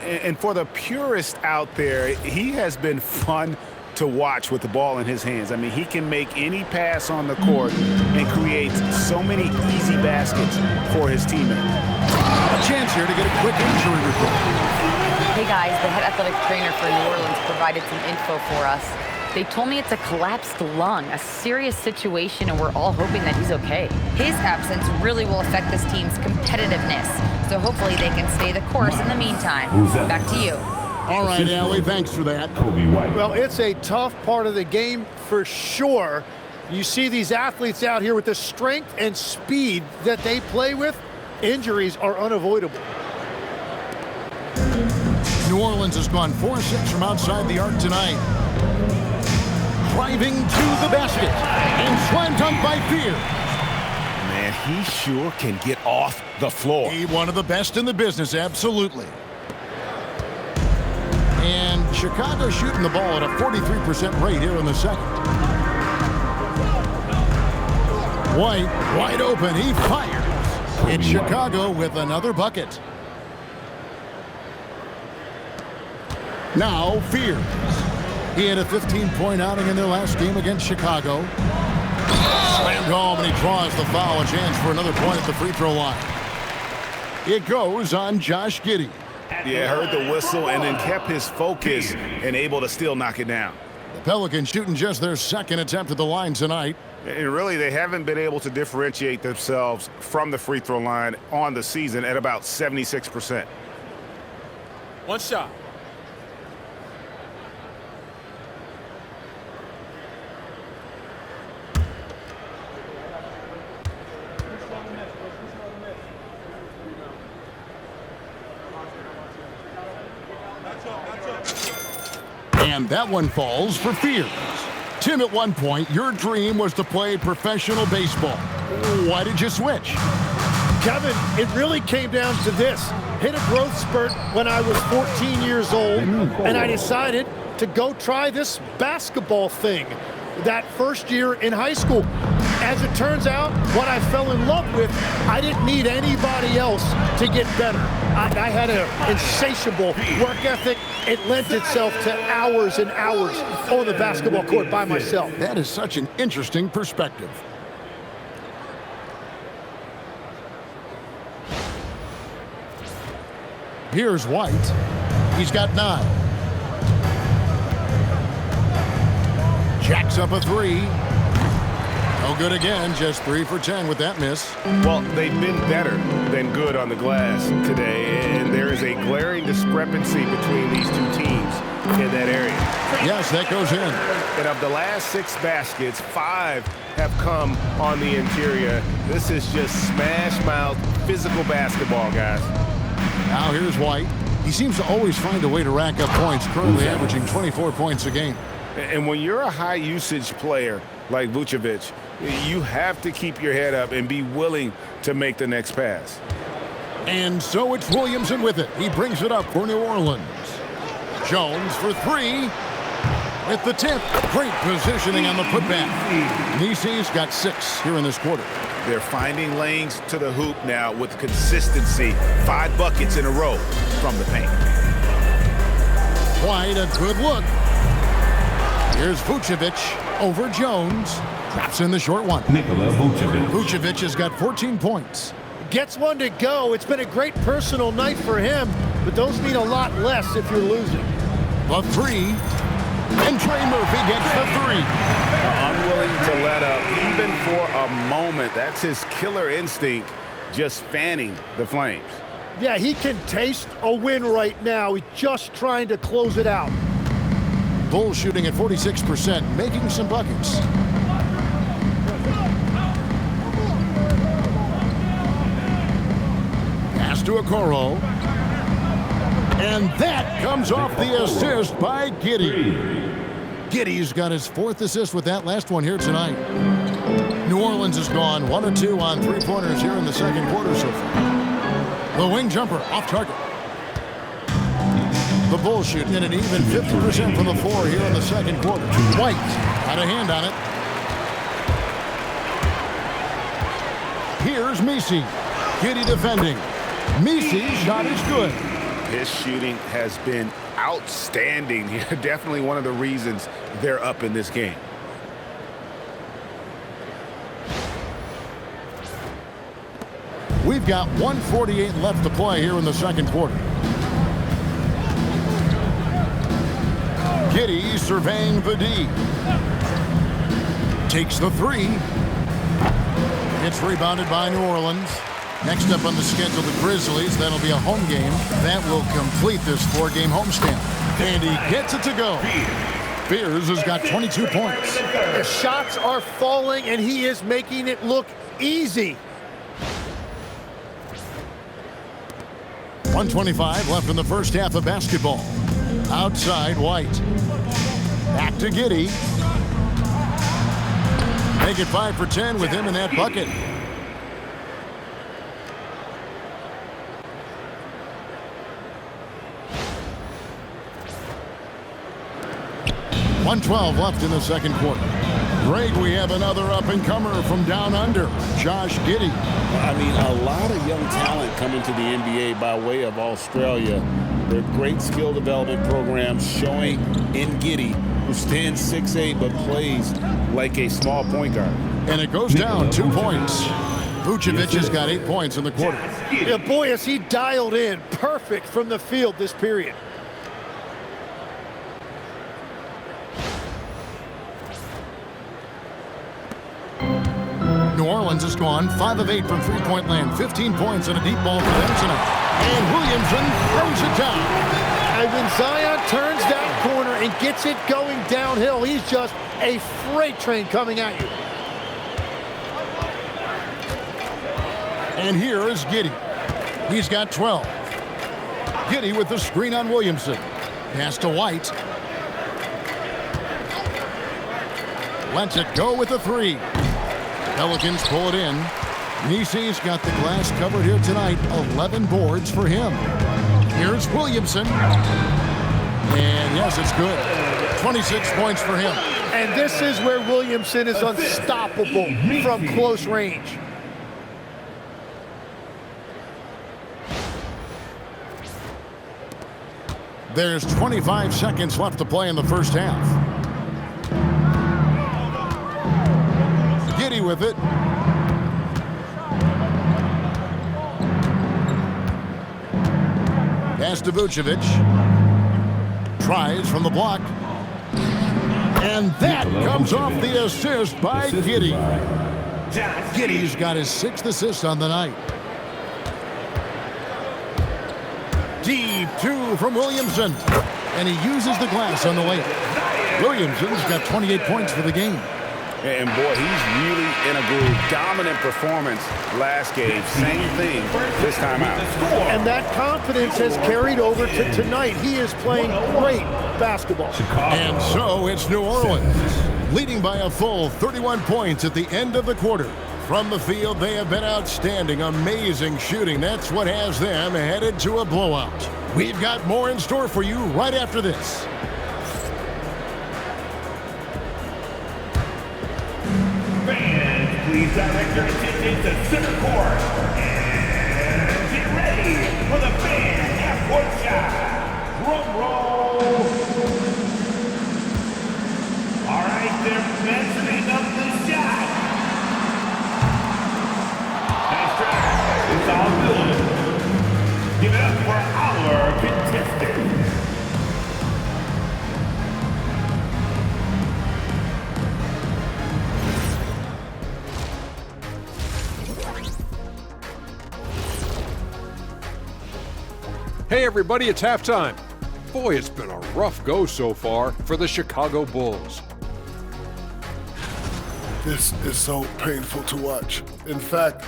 And for the purist out there, he has been fun to watch with the ball in his hands. I mean, he can make any pass on the court and create so many easy baskets for his teammate. A chance here to get a quick injury report. Hey guys, the head athletic trainer for New Orleans provided some info for us. They told me it's a collapsed lung, a serious situation, and we're all hoping that he's okay. His absence really will affect this team's competitiveness, so hopefully they can stay the course in the meantime. Back to you. All right, Allie, thanks for that. Well, it's a tough part of the game for sure. You see these athletes out here with the strength and speed that they play with. Injuries are unavoidable. New Orleans has gone 4-6 from outside the arc tonight. Driving to the basket and slam dunk by Fear. Man, he sure can get off the floor. He one of the best in the business, absolutely. And Chicago shooting the ball at a 43% rate here in the second. White, wide open, he fires. It's Chicago with another bucket. Now Fears. He had a 15-point outing in their last game against Chicago. Slammed home, and he draws the foul. A chance for another point at the free throw line. It goes on Josh Giddey. Yeah, heard the whistle and then kept his focus and able to still knock it down. The Pelicans shooting just their second attempt at the line tonight. And really, they haven't been able to differentiate themselves from the free throw line on the season at about 76%. One shot. And that one falls for Fears. Tim, at one point, your dream was to play professional baseball. Why did you switch? Kevin, it really came down to this. Hit a growth spurt when I was 14 years old, and I decided to go try this basketball thing that first year in high school. As it turns out, what I fell in love with, I didn't need anybody else to get better. I had an insatiable work ethic. It lent itself to hours and hours on the basketball court by myself. That is such an interesting perspective. Here's White. He's got 9. Jacks up a 3. No good again, just 3 for 10 with that miss. Well, they've been better than good on the glass today, and there is a glaring discrepancy between these two teams in that area. Yes, that goes in. And of the last 6 baskets, 5 have come on the interior. This is just smash-mouth physical basketball, guys. Now here's White. He seems to always find a way to rack up points, currently averaging 24 points a game. And when you're a high-usage player like Vucevic, you have to keep your head up and be willing to make the next pass. And so it's Williamson with it. He brings it up for New Orleans. Jones for 3. With the tip. Great positioning on the putback. Nisi's got 6 here in this quarter. They're finding lanes to the hoop now with consistency. 5 buckets in a row from the paint. White, a good look. Here's Vucevic over Jones. Drops in the short one. Vucevic has got 14 points. Gets one to go. It's been a great personal night for him, but those mean a lot less if you're losing. The 3. And Trey Murphy gets the 3. Unwilling to let up, even for a moment. That's his killer instinct, just fanning the flames. Yeah, he can taste a win right now. He's just trying to close it out. Bulls shooting at 46%, making some buckets. Pass to Okoro. And that comes off the assist by Giddey. Giddey's got his 4th assist with that last one here tonight. New Orleans has gone 1 of 2 on 3-pointers here in the second quarter so far. The wing jumper off target. The Bulls shooting at an even 50% from the floor here in the second quarter. White had a hand on it. Here's Messi. Giddey defending. Messi's shot is good. His shooting has been outstanding. Definitely one of the reasons they're up in this game. We've got 1:48 left to play here in the second quarter. Giddey surveying the D. Takes the three. It's rebounded by New Orleans. Next up on the schedule, the Grizzlies. That'll be a home game. That will complete this 4-game homestand. And he gets it to go. Beers has got 22 points. The shots are falling, and he is making it look easy. 1:25 left in the first half of basketball. Outside, White. Back to Giddey. Make it 5 for 10 with him in that bucket. 1:12 left in the second quarter. Greg, we have another up-and-comer from down under, Josh Giddey. I mean, a lot of young talent coming to the NBA by way of Australia. They're great skill development programs showing in Giddey, who stands 6'8", but plays like a small point guard. And it goes down 2 points. Vucevic has got 8 points in the quarter. Yeah, boy, is he dialed in. Perfect from the field this period. New Orleans has gone 5 of 8 from three-point land, 15 points and a deep ball for them tonight. And Williamson throws it down. And when Zion turns that corner and gets it going downhill, he's just a freight train coming at you. And here is Giddey. He's got 12. Giddey with the screen on Williamson. Pass to White. Lets it go with the three. Pelicans pull it in. Nisi's got the glass covered here tonight. 11 boards for him. Here's Williamson. And yes, it's good. 26 points for him. And this is where Williamson is unstoppable from close range. There's 25 seconds left to play in the first half. Giddey with it. Pass to Vucevic. Tries from the block. And that comes off the assist by Giddey. Giddey's got his 6th assist on the night. Deep two from Williamson. And he uses the glass on the way. Williamson's got 28 points for the game. And boy, he's really in a groove. Dominant performance last game. Same thing this time out. And that confidence has carried over to tonight. He is playing great basketball. And so it's New Orleans, leading by a full 31 points at the end of the quarter. From the field, they have been outstanding. Amazing shooting. That's what has them headed to a blowout. We've got more in store for you right after this. Please direct your attention to center court and get ready for the fan half-court shot. Drum roll. All right, they're measuring up the shot. Nice try. It's all good. Give it up for our contestant. Hey everybody, it's halftime. Boy, it's been a rough go so far for the Chicago Bulls. This is so painful to watch. In fact,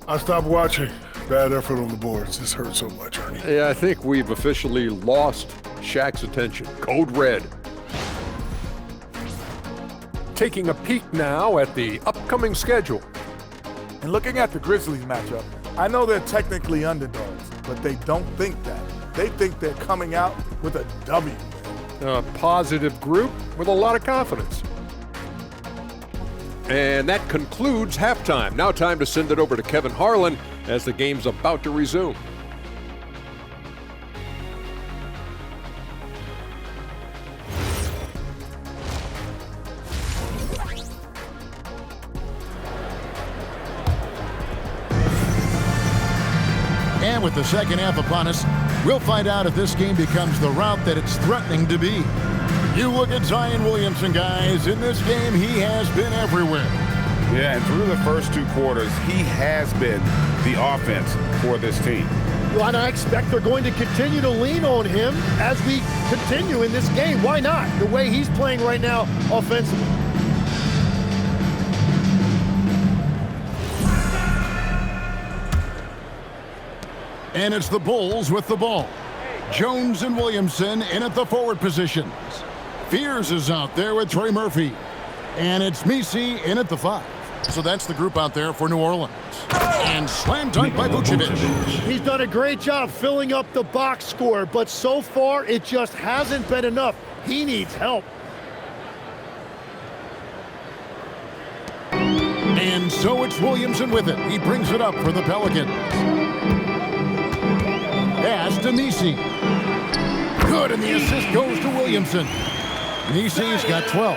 I stopped watching. Bad effort on the boards. This hurts so much, Ernie. Yeah, I think we've officially lost Shaq's attention. Code red. Taking a peek now at the upcoming schedule. And looking at the Grizzlies matchup, I know they're technically underdogs, but they don't think that. They think they're coming out with a W. A positive group with a lot of confidence. And that concludes halftime. Now time to send it over to Kevin Harlan as the game's about to resume. And with the second half upon us, we'll find out if this game becomes the route that it's threatening to be. You look at Zion Williamson, guys. In this game, he has been everywhere. Yeah, and through the first 2 quarters, he has been the offense for this team. Well, and I expect they're going to continue to lean on him as we continue in this game. Why not? The way he's playing right now offensively. And it's the Bulls with the ball. Jones and Williamson in at the forward positions. Fears is out there with Trey Murphy. And it's Misi in at the 5. So that's the group out there for New Orleans. And slam dunk by Buzelis. He's done a great job filling up the box score, but so far it just hasn't been enough. He needs help. And so it's Williamson with it. He brings it up for the Pelicans. Pass to Misi. Good, and the assist goes to Williamson. Misi's got 12.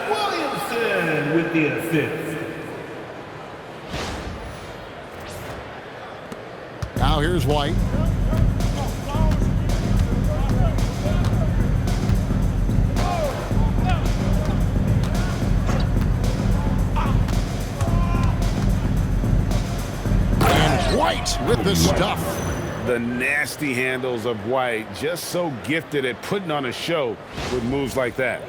Williamson with the assist. Now here's White. And White with the stuff. The nasty handles of White, just so gifted at putting on a show with moves like that.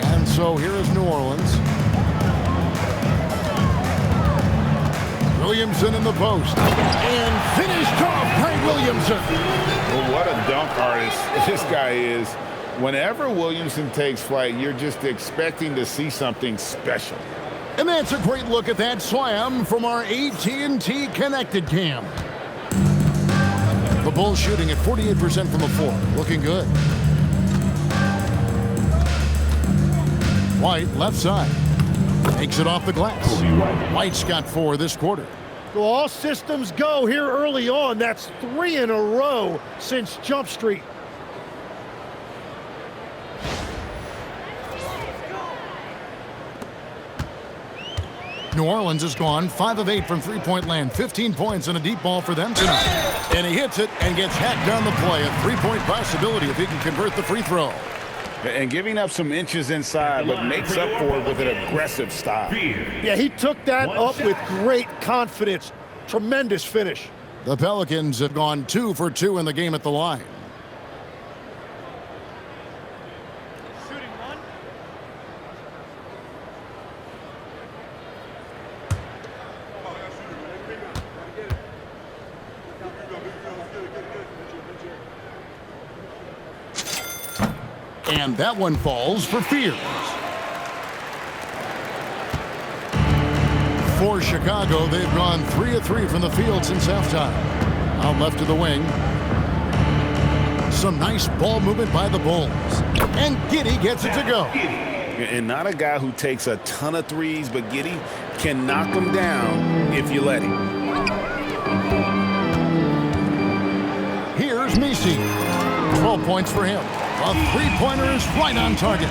And so here is New Orleans. Williamson in the post. And finished off by Williamson. Well, what a dunk artist this guy is. Whenever Williamson takes flight, you're just expecting to see something special. And that's a great look at that slam from our AT&T Connected Cam. The Bulls shooting at 48% from the floor. Looking good. White, left side. Takes it off the glass. White's got 4 this quarter. Well, all systems go here early on. That's 3 in a row since Jump Street. New Orleans has gone 5 of 8 from three-point land. 15 points and a deep ball for them tonight. And he hits it and gets hacked down the play. A 3-point possibility if he can convert the free throw. And giving up some inches inside, but makes up for it with an aggressive style. Yeah, he took that up with great confidence. Tremendous finish. The Pelicans have gone 2 for 2 in the game at the line. And that one falls for Fears. For Chicago, they've gone 3 of 3 from the field since halftime. Out left to the wing. Some nice ball movement by the Bulls. And Giddey gets it to go. And not a guy who takes a ton of threes, but Giddey can knock them down if you let him. Here's Misi. 12 points for him. A three-pointer is right on target.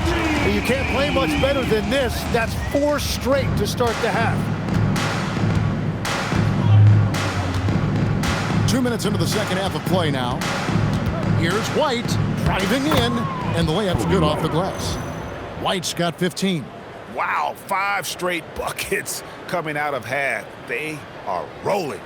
You can't play much better than this. That's 4 straight to start the half. 2 minutes into the second half of play now. Here's White driving in, and the layup's good off the glass. White's got 15. Wow, 5 straight buckets coming out of half. They are rolling.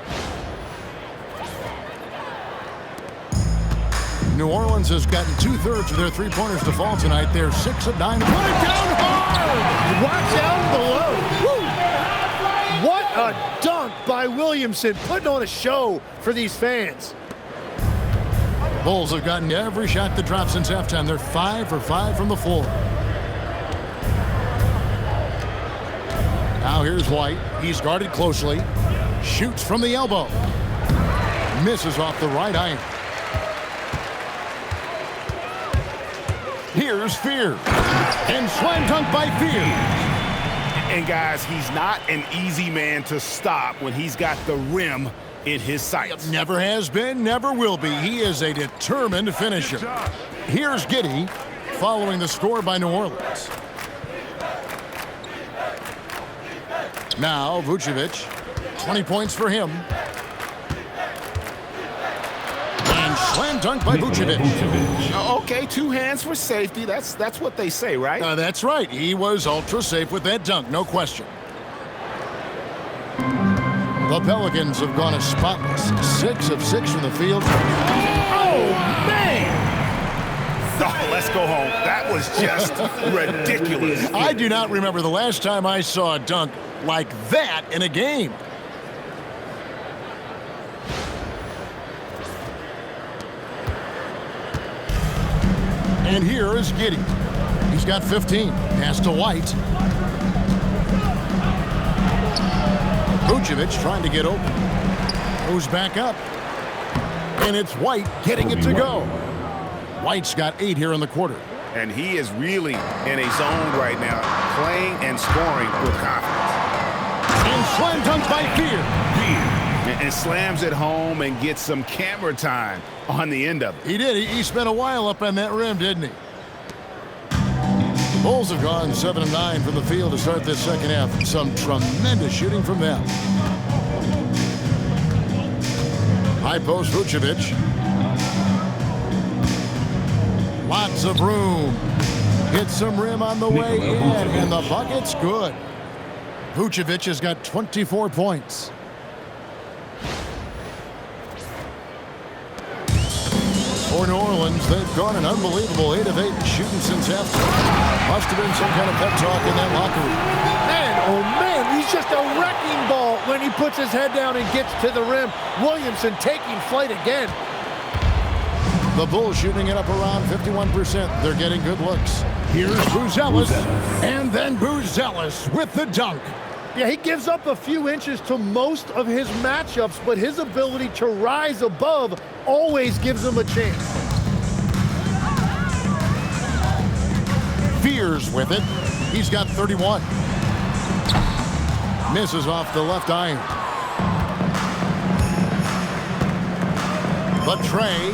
New Orleans has gotten 2/3 of their three-pointers to fall tonight. They're 6 of 9. Put it down hard! Watch out below. Woo! What a dunk by Williamson, putting on a show for these fans. Bulls have gotten every shot that dropped since halftime. They're 5 for 5 from the floor. Now here's White. He's guarded closely. Shoots from the elbow. Misses off the right iron. Here's Fear. And slam dunk by Fear. And guys, he's not an easy man to stop when he's got the rim in his sights. Never has been, never will be. He is a determined finisher. Here's Giddey following the score by New Orleans. Now Vucevic, 20 points for him. And slam dunk by Vucevic. Okay, 2 hands for safety. That's what they say, right? That's right. He was ultra safe with that dunk, no question. The Pelicans have gone as spotless. 6 of 6 from the field. Oh, man! Oh, let's go home. That was just ridiculous. I do not remember the last time I saw a dunk like that in a game. And here is Giddey. He's got 15. Pass to White. Vucevic trying to get open. Goes back up. And it's White getting it to go. White's got 8 here in the quarter. And he is really in a zone right now, playing and scoring with confidence. And slam dunk by Fear. And slams it home and gets some camera time on the end of it. He did. He spent a while up on that rim, didn't he? Bulls have gone 7 of 9 from the field to start this second half. Some tremendous shooting from them. High post Vucevic. Lots of room. Hits some rim on the way in, and the bucket's good. Vucevic has got 24 points. For New Orleans, they've gone an unbelievable 8 of 8 shooting since halftime. Must have been some kind of pep talk in that locker room. Man, oh man, he's just a wrecking ball when he puts his head down and gets to the rim. Williamson taking flight again. The Bulls shooting it up around 51%. They're getting good looks. Here's Buzelis, and then Buzelis with the dunk. Yeah, he gives up a few inches to most of his matchups, but his ability to rise above always gives him a chance. Fears with it. He's got 31. Misses off the left iron. But Trey,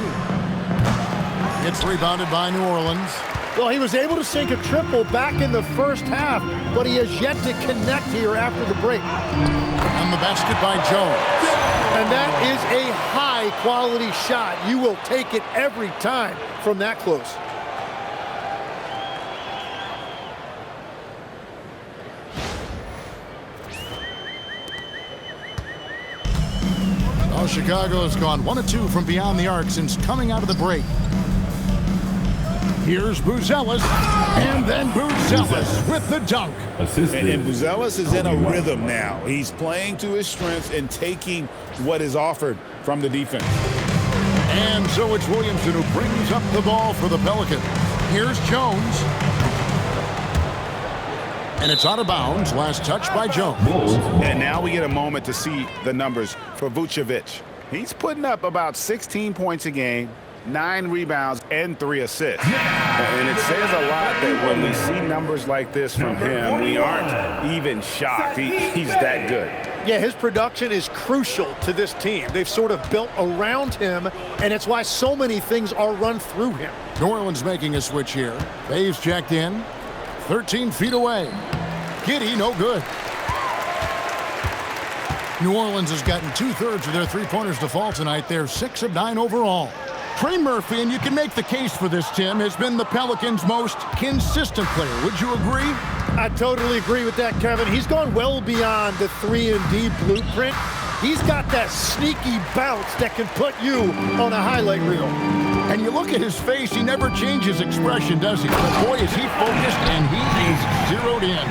it's rebounded by New Orleans. Well, he was able to sink a triple back in the first half, but he has yet to connect here after the break. And the basket by Jones. And that is a high-quality shot. You will take it every time from that close. Oh, Chicago has gone 1 of 2 from beyond the arc since coming out of the break. Here's Buzelis, and then Buzelis with the dunk. And Buzelis is in a rhythm now. He's playing to his strengths and taking what is offered from the defense. And so it's Williamson who brings up the ball for the Pelicans. Here's Jones. And it's out of bounds. Last touch by Jones. And now we get a moment to see the numbers for Vucevic. He's putting up about 16 points a game, 9 rebounds, and 3 assists. And it says a lot that when we see numbers like this from him, we aren't even shocked. He's that good. Yeah, his production is crucial to this team. They've sort of built around him, and it's why so many things are run through him. New Orleans making a switch here. Faves checked in. 13 feet away. Giddey, no good. New Orleans has gotten 2/3 of their three-pointers to fall tonight. They're 6 of 9 overall. Trey Murphy, and you can make the case for this, Tim, has been the Pelicans' most consistent player. Would you agree? I totally agree with that, Kevin. He's gone well beyond the 3-and-D blueprint. He's got that sneaky bounce that can put you on a highlight reel. And you look at his face, he never changes expression, does he? But boy, is he focused, and he is zeroed in.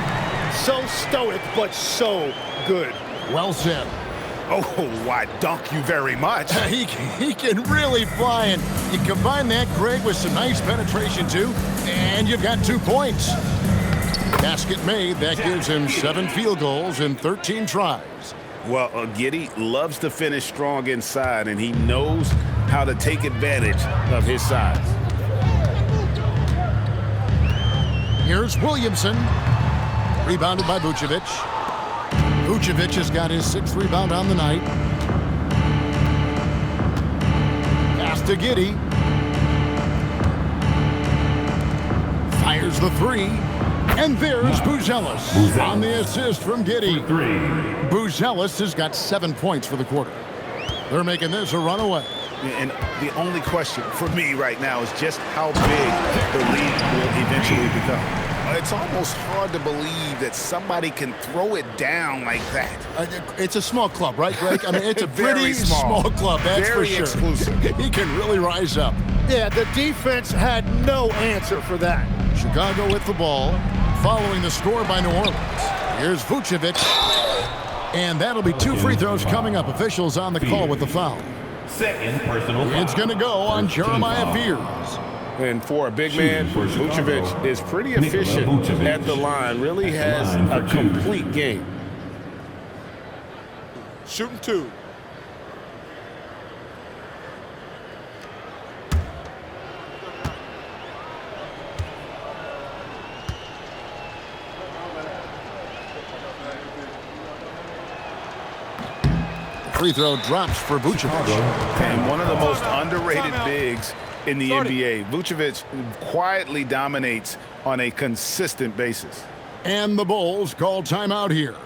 So stoic, but so good. Well said. Oh, why, dunk you very much. He can really fly, and you combine that, Greg, with some nice penetration, too, and you've got 2 points. Basket made. That gives him 7 field goals in 13 tries. Well, Giddey loves to finish strong inside, and he knows how to take advantage of his size. Here's Williamson. Rebounded by Buzelis. Buzelis has got his 6th rebound on the night. Pass to Giddey. Fires the 3. And there's Buzelis on the assist from Giddey. Buzelis has got 7 points for the quarter. They're making this a runaway. And the only question for me right now is just how big the lead will eventually become. It's almost hard to believe that somebody can throw it down like that. It's a small club, right, Greg? I mean, it's a Very pretty small. club, that's Very for sure. exclusive. He can really rise up. Yeah, the defense had no answer for that. Chicago with the ball, following the score by New Orleans. Here's Buzelis, and that'll be 2 free throws coming up. Officials on the call with the foul. Second personal foul. It's going to go on Jeremiah Fears. And for a big man, Buzelis is pretty efficient at the line. Really has a complete game. Shooting 2. Free throw drops for Buzelis. And one of the most underrated bigs in the NBA. Vucevic quietly dominates on a consistent basis. And the Bulls call timeout here.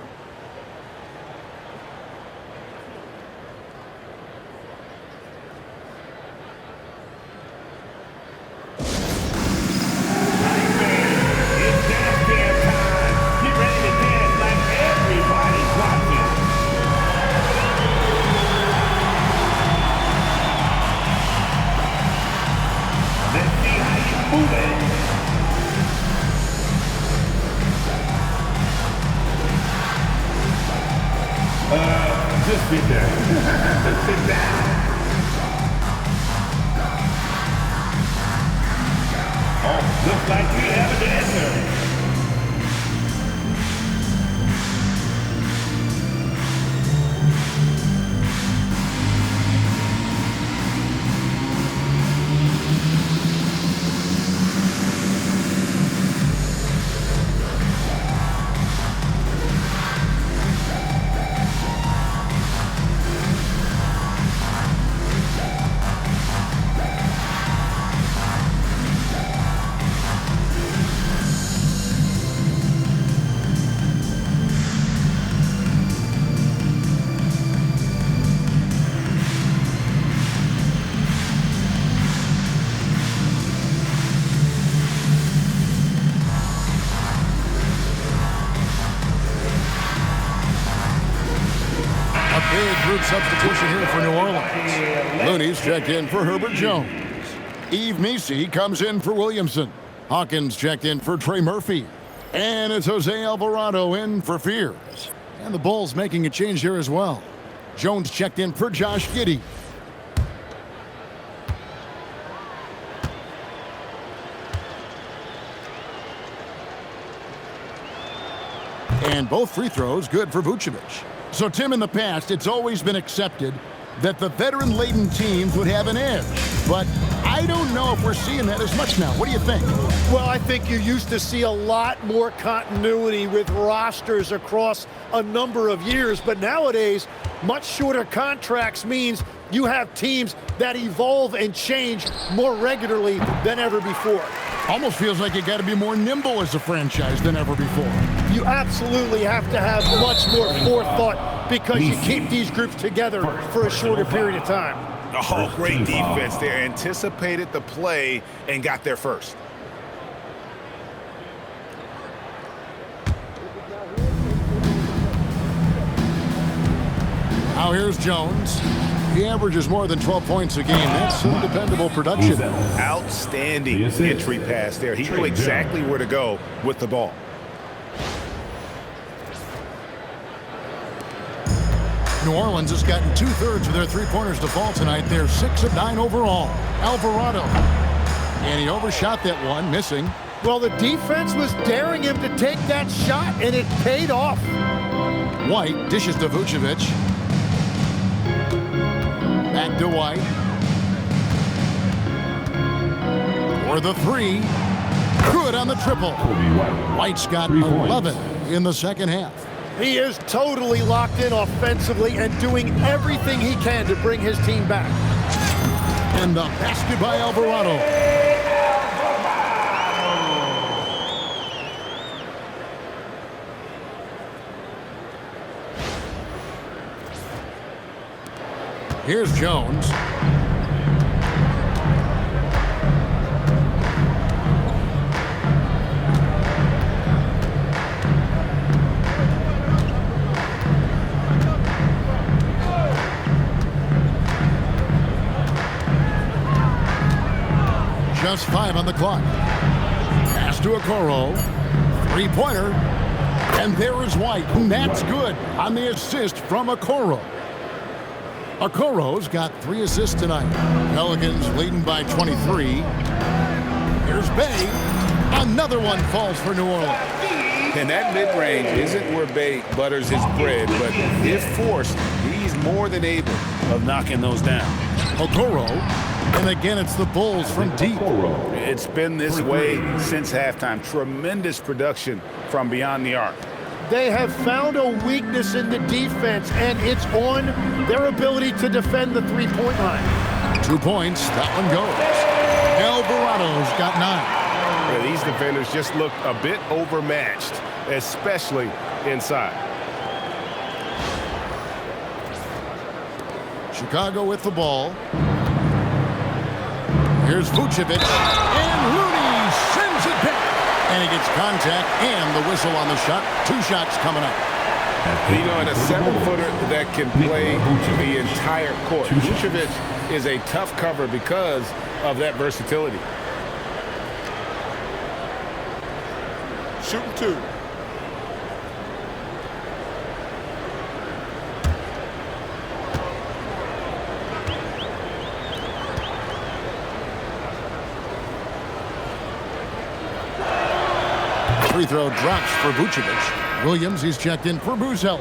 Just sit there. Sit down. Oh, looks like we have an answer. Group substitution here for New Orleans. Looney's checked in for Herbert Jones. Yves Missi comes in for Williamson. Hawkins checked in for Trey Murphy. And it's Jose Alvarado in for Fears. And the Bulls making a change here as well. Jones checked in for Josh Giddey. And both free throws good for Vucevic. So, Tim, in the past, it's always been accepted that the veteran-laden teams would have an edge. But I don't know if we're seeing that as much now. What do you think? Well, I think you used to see a lot more continuity with rosters across a number of years. But nowadays, much shorter contracts means you have teams that evolve and change more regularly than ever before. Almost feels like you got to be more nimble as a franchise than ever before. You absolutely have to have much more forethought because you keep these groups together for a shorter period of time. Oh, great defense there. Anticipated the play and got there first. Now here's Jones. He averages more than 12 points a game. That's some dependable production. Outstanding entry pass there. He knew exactly where to go with the ball. New Orleans has gotten 2/3 of their three-pointers to fall tonight. They're 6 of 9 overall. Alvarado. And he overshot that one, missing. Well, the defense was daring him to take that shot, and it paid off. White dishes to Vucevic. Back to White. For the three. Good on the triple. White's got 11 in the second half. He is totally locked in offensively and doing everything he can to bring his team back. And the basket by Alvarado. Here's Jones. Just 5 on the clock. Pass to Okoro. Three-pointer. And there is White. And that's good on the assist from Okoro. Okoro's got 3 assists tonight. Pelicans leading by 23. Here's Bay. Another one falls for New Orleans. And that mid-range isn't where Bay butters his bread, but if forced, he's more than able of knocking those down. Okoro. And again, it's the Bulls from deep. It's been this way since halftime. Tremendous production from beyond the arc. They have found a weakness in the defense, and it's on their ability to defend the three-point line. 2 points. That one goes. Alvarado's got 9. Yeah, these defenders just look a bit overmatched, especially inside. Chicago with the ball. Here's Vucevic, and Looney sends it back. And he gets contact and the whistle on the shot. 2 shots coming up. You know, and a 7-footer that can play the entire court. Vucevic is a tough cover because of that versatility. Shooting 2. Free throw drops for Vucevic. Williams, he's checked in for Buzelis.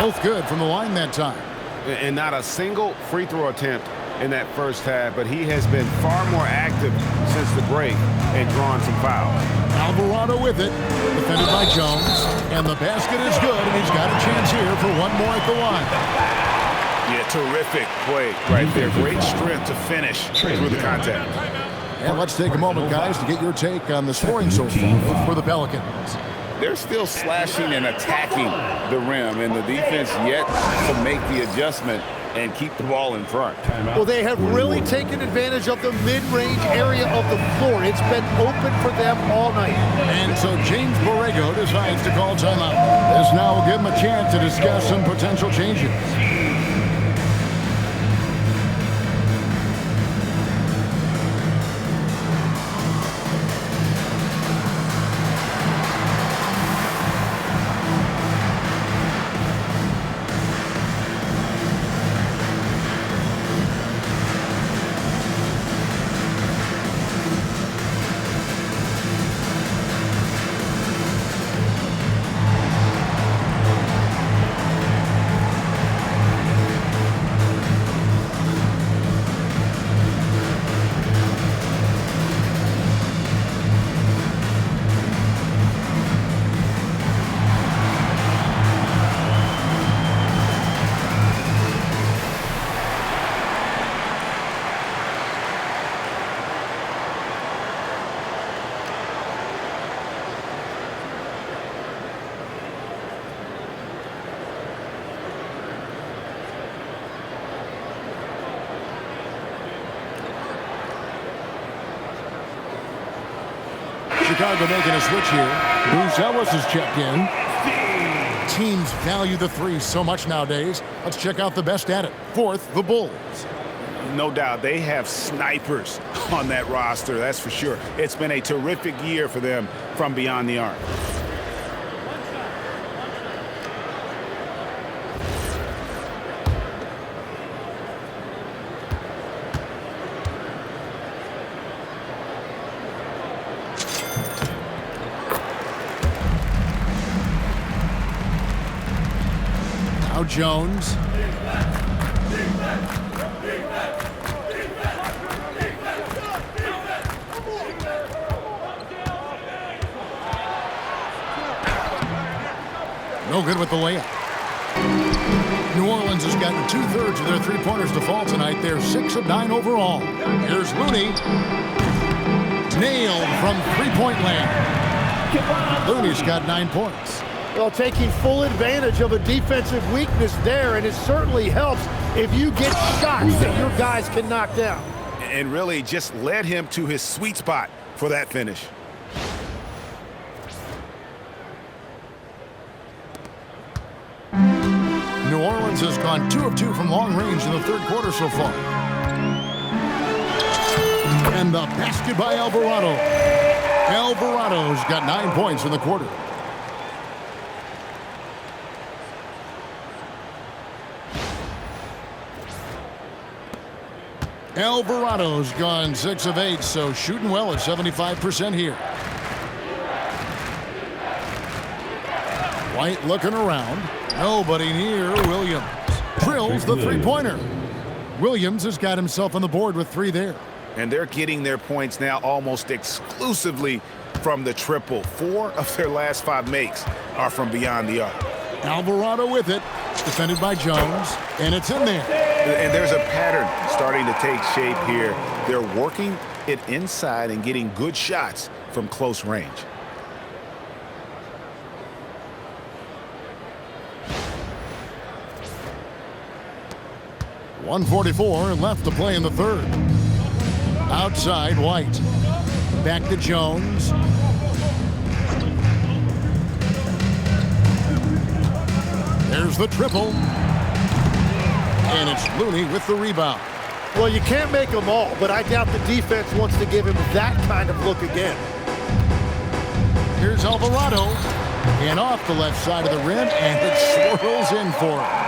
Both good from the line that time. And not a single free throw attempt in that first half, but he has been far more active since the break and drawn some fouls. Alvarado with it, defended by Jones, and the basket is good, and he's got a chance here for one more at the line. Yeah, terrific play right there. Great strength to finish through the contact. And let's take a moment, guys, to get your take on the scoring so far for the Pelicans. They're still slashing and attacking the rim, and the defense yet to make the adjustment and keep the ball in front. Well, they have really taken advantage of the mid-range area of the floor. It's been open for them all night. And so James Borrego decides to call timeout. This now will give him a chance to discuss some potential changes. Chicago making a switch here. Buzelis is checked in. Teams value the three so much nowadays. Let's check out the best at it. Fourth, the Bulls. No doubt. They have snipers on that roster, that's for sure. It's been a terrific year for them from beyond the arc. Now Jones. No good with the layup. New Orleans has gotten 2/3 of their three-pointers to fall tonight. They're 6 of 9 overall. Here's Looney. Nailed from three-point land. Looney's got 9 points. Well, taking full advantage of a defensive weakness there, and it certainly helps if you get shots that your guys can knock down. And really just led him to his sweet spot for that finish. New Orleans has gone 2 of 2 from long range in the third quarter so far. And the basket by Alvarado. Alvarado's got 9 points in the quarter. Alvarado's gone 6 of 8, so shooting well at 75% here. White looking around. Nobody near Williams. Drills the three-pointer. Williams has got himself on the board with 3 there. And they're getting their points now almost exclusively from the triple. 4 of their last 5 makes are from beyond the arc. Alvarado with it. Defended by Jones. And it's in there. And there's a pattern starting to take shape here. They're working it inside and getting good shots from close range. .144 left to play in the third. Outside, White. Back to Jones. There's the triple. And it's Looney with the rebound. Well, you can't make them all, but I doubt the defense wants to give him that kind of look again. Here's Alvarado. And off the left side of the rim, and it swirls in for him.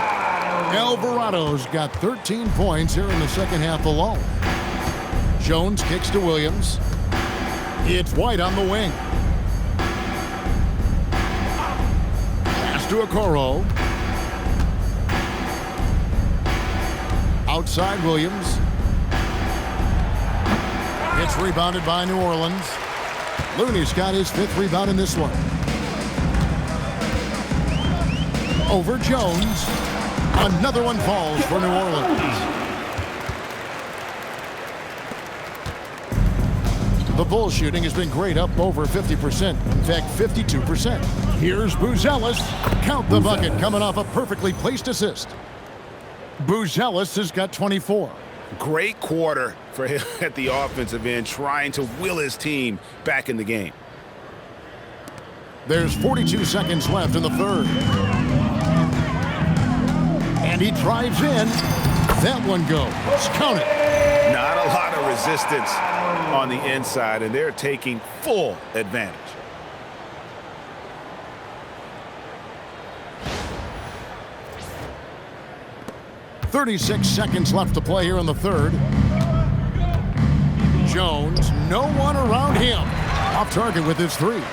Alvarado's got 13 points here in the second half alone. Jones kicks to Williams. It's White on the wing. Pass to Okoro. Outside Williams. It's rebounded by New Orleans. Looney's got his 5th rebound in this one. Over Jones. Another one falls for New Orleans. The Bulls shooting has been great, up over 50%. In fact, 52%. Here's Buzelis. Count the bucket, coming off a perfectly placed assist. Buzelis has got 24. Great quarter for him at the offensive end, trying to will his team back in the game. There's 42 seconds left in the third. And he drives in. That one goes. Count it. Not a lot of resistance on the inside, and they're taking full advantage. .36 seconds left to play here in the third. Jones, no one around him. Off target with his 3.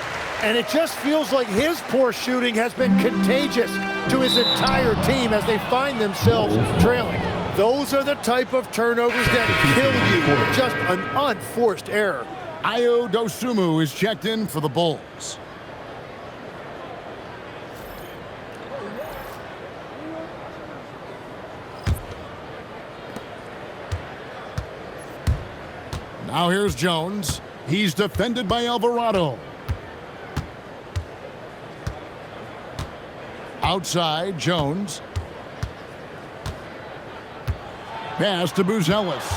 And it just feels like his poor shooting has been contagious to his entire team as they find themselves trailing. Those are the type of turnovers that kill you. Just an unforced error. Ayo Dosunmu is checked in for the Bulls. Now here's Jones. He's defended by Alvarado. Outside, Jones. Pass to Buzelis.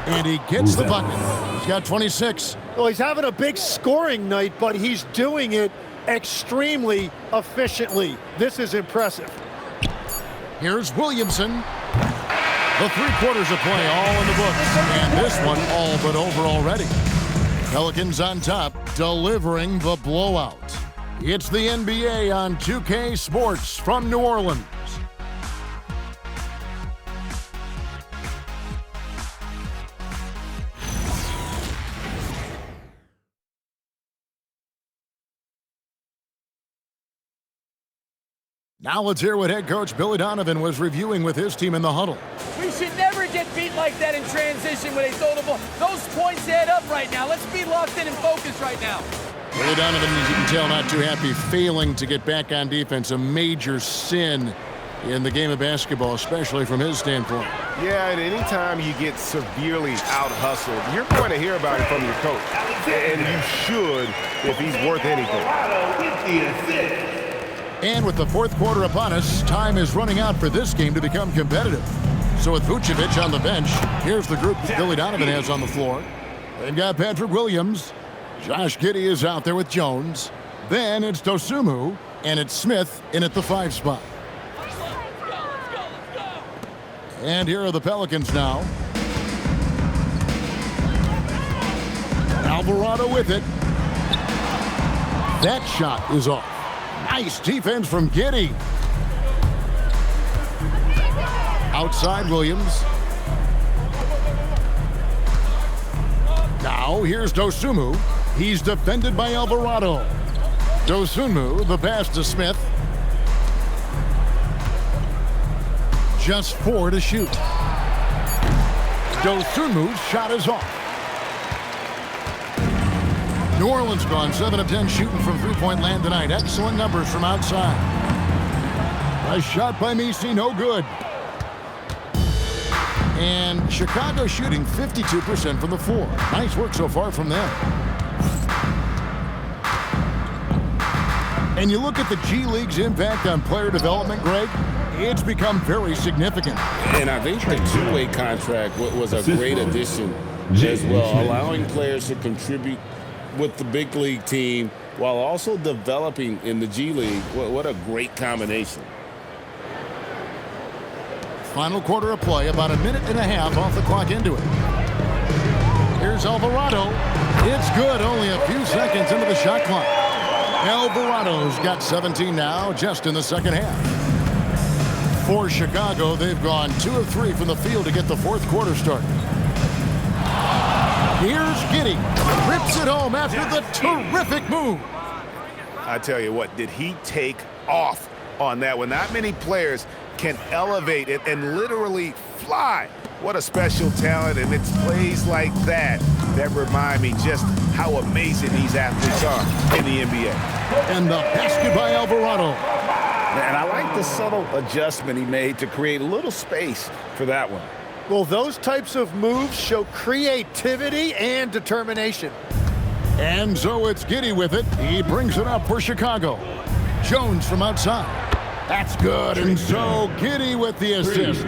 And he gets the bucket. He's got 26. Well, he's having a big scoring night, but he's doing it extremely efficiently. This is impressive. Here's Williamson. The 3 quarters of play all in the books. And this one all but over already. Pelicans on top, delivering the blowout. It's the NBA on 2K Sports from New Orleans. Now let's hear what head coach Billy Donovan was reviewing with his team in the huddle. We should never get beat like that in transition when they throw the ball. Those points add up right now. Let's be locked in and focused right now. Billy Donovan, as you can tell, not too happy, failing to get back on defense. A major sin in the game of basketball, especially from his standpoint. Yeah, and anytime you get severely out-hustled, you're going to hear about it from your coach. And you should if he's worth anything. And with the 4th quarter upon us, time is running out for this game to become competitive. So with Vucevic on the bench, here's the group that Billy Donovan has on the floor. They've got Patrick Williams. Josh Giddey is out there with Jones. Then it's Dosunmu, and it's Smith in at the 5 spot. And here are the Pelicans now. Alvarado with it. That shot is off. Nice defense from Giddey. Outside Williams. Now here's Dosunmu. He's defended by Alvarado. Dosunmu, the pass to Smith. Just 4 to shoot. Dosunmu's shot is off. New Orleans gone 7 of 10 shooting from three-point land tonight. Excellent numbers from outside. A shot by Messi, no good. And Chicago shooting 52% from the floor. Nice work so far from them. And you look at the G League's impact on player development, Greg, it's become very significant. And I think the two-way contract was a great addition as well, allowing players to contribute with the big league team while also developing in the G League. What a great combination. Final quarter of play, about a minute and a half off the clock into it. Here's Alvarado. It's good, only a few seconds into the shot clock. Alvarado's got 17 now, just in the second half. For Chicago, they've gone 2 of 3 from the field to get the 4th quarter started. Here's Giddey. Rips it home after the terrific move. I tell you what, did he take off on that one? Not many players can elevate it and literally fly. What a special talent, and it's plays like that that remind me just how amazing these athletes are in the NBA. And the basket by Alvarado. And I like the subtle adjustment he made to create a little space for that one. Well, those types of moves show creativity and determination. And so it's Giddey with it. He brings it up for Chicago. Jones from outside. That's good. And so Giddey with the assist.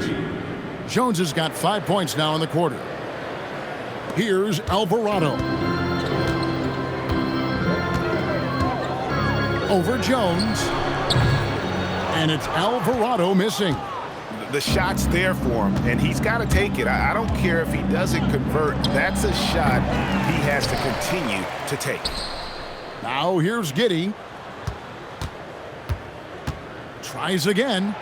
Jones has got 5 points now in the quarter. Here's Alvarado. Over Jones. And it's Alvarado missing. The shot's there for him, and he's got to take it. I don't care if he doesn't convert. That's a shot he has to continue to take. Now here's Giddey. Tries again,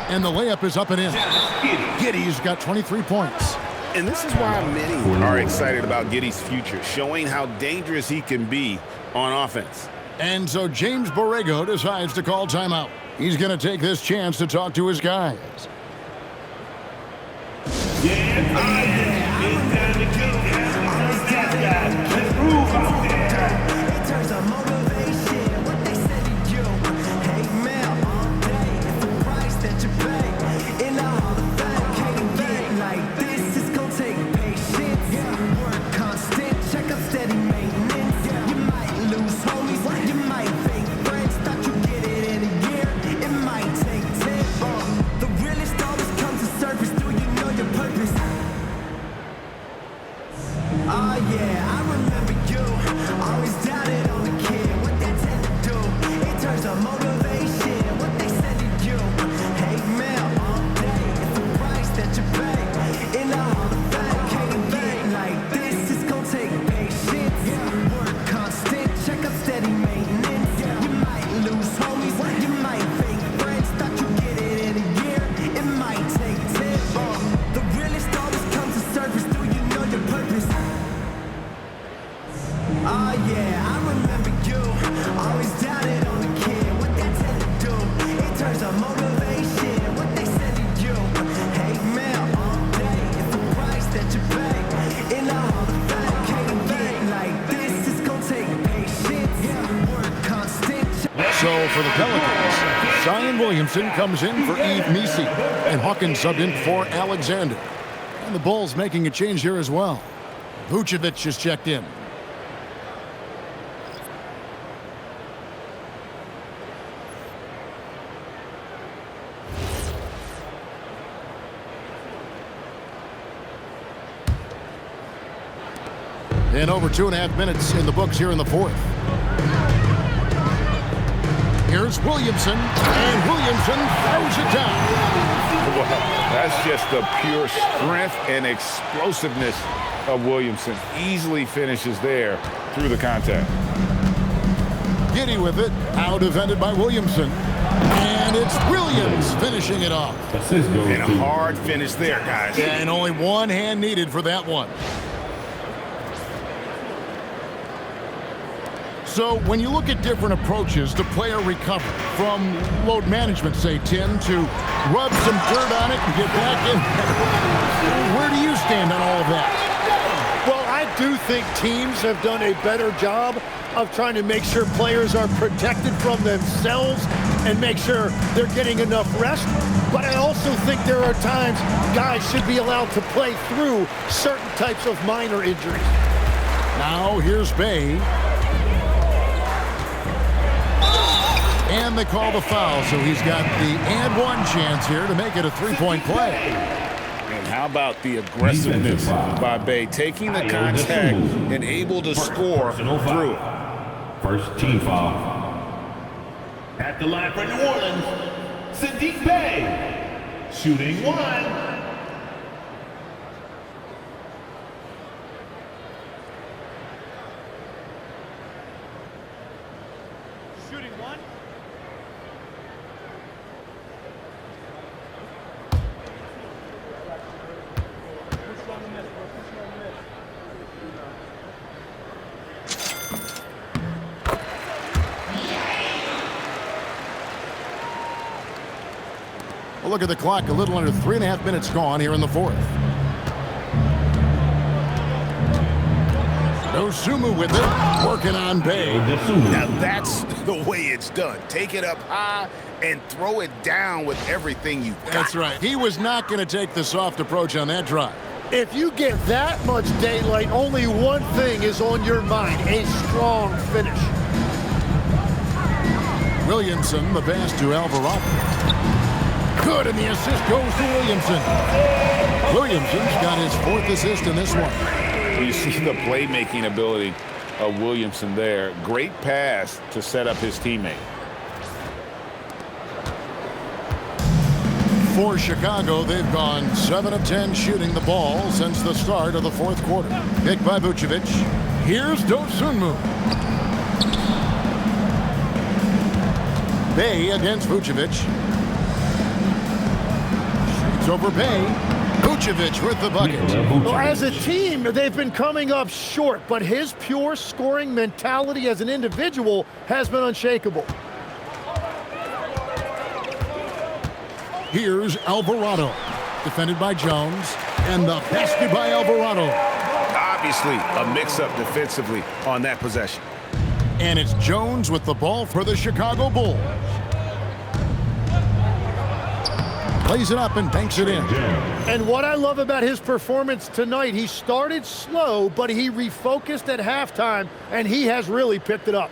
and the layup is up and in. Giddey's got 23 points. And this is why many are excited about Giddey's future, showing how dangerous he can be on offense. And so James Borrego decides to call timeout. He's going to take this chance to talk to his guys. Let's move out there. Williamson comes in for Eve Meesey, and Hawkins subbed in for Alexander. And the Bulls making a change here as well. Vucevic is checked in. And over 2.5 minutes in the books here in the fourth. Here's Williamson, and Williamson throws it down. Well, that's just the pure strength and explosiveness of Williamson. Easily finishes there through the contact. Giddey with it, out defended by Williamson. And it's Williams finishing it off. And a hard finish there, guys. Yeah, and only one hand needed for that one. So when you look at different approaches to player recovery, from load management, say, Tim, to rub some dirt on it and get back in, where do you stand on all of that? Well, I do think teams have done a better job of trying to make sure players are protected from themselves and make sure they're getting enough rest. But I also think there are times guys should be allowed to play through certain types of minor injuries. Now here's Bay. And they call the foul, so he's got the and one chance here to make it a three-point play. And how about the aggressiveness by Bay, taking the contact and able to score through it. First team foul. At the line for New Orleans, Sadiq Bey, shooting one. Well, look at the clock, a little under 3.5 minutes gone here in the fourth. Dosunmu with it, working on Bay. Now that's the way it's done. Take it up high and throw it down with everything you've got. That's right. He was not going to take the soft approach on that drive. If you get that much daylight, only one thing is on your mind, a strong finish. Williamson, the pass to Alvarado. Good, and the assist goes to Williamson. Williamson's got his fourth assist in this one. You see the playmaking ability of Williamson there. Great pass to set up his teammate. For Chicago, they've gone 7 of 10 shooting the ball since the start of the fourth quarter. Picked by Vucevic. Here's Dosunmu. Bay against Vucevic. Shoots over Bay. Vucevic with the bucket. Well, as a team, they've been coming up short, but his pure scoring mentality as an individual has been unshakable. Here's Alvarado, defended by Jones, and the basket by Alvarado. Obviously, a mix-up defensively on that possession. And it's Jones with the ball for the Chicago Bulls. Plays it up and banks it in. And what I love about his performance tonight, he started slow, but he refocused at halftime, and he has really picked it up.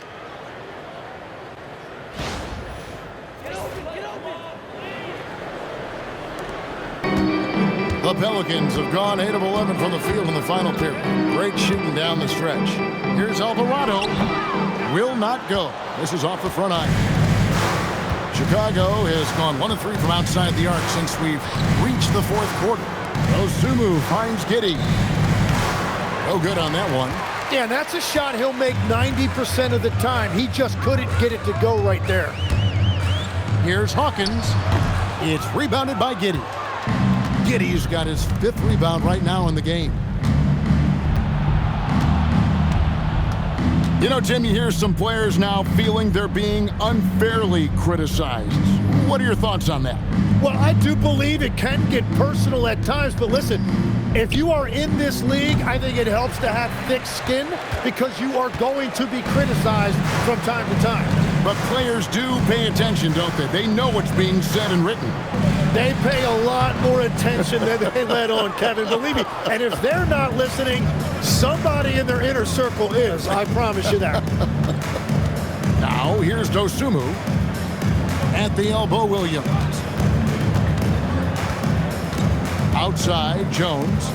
The Pelicans have gone 8 of 11 from the field in the final period. Great shooting down the stretch. Here's Alvarado. Will not go. This is off the front iron. Chicago has gone 1 of 3 from outside the arc since we've reached the fourth quarter. Dosunmu finds Giddey. No good on that one. Yeah, and that's a shot he'll make 90% of the time. He just couldn't get it to go right there. Here's Hawkins. It's rebounded by Giddey. Giddey's got his 5th rebound right now in the game. You know, Tim, you hear some players now feeling they're being unfairly criticized. What are your thoughts on that? Well, I do believe it can get personal at times, but listen, If you are in this league, I think it helps to have thick skin because you are going to be criticized from time to time. But players do pay attention, don't they? They know what's being said and written. They pay a lot more attention than they let on, Kevin, believe me. And if they're not listening, somebody in their inner circle is. I promise you that. Now, here's Dosunmu. At the elbow, Williams. Outside, Jones.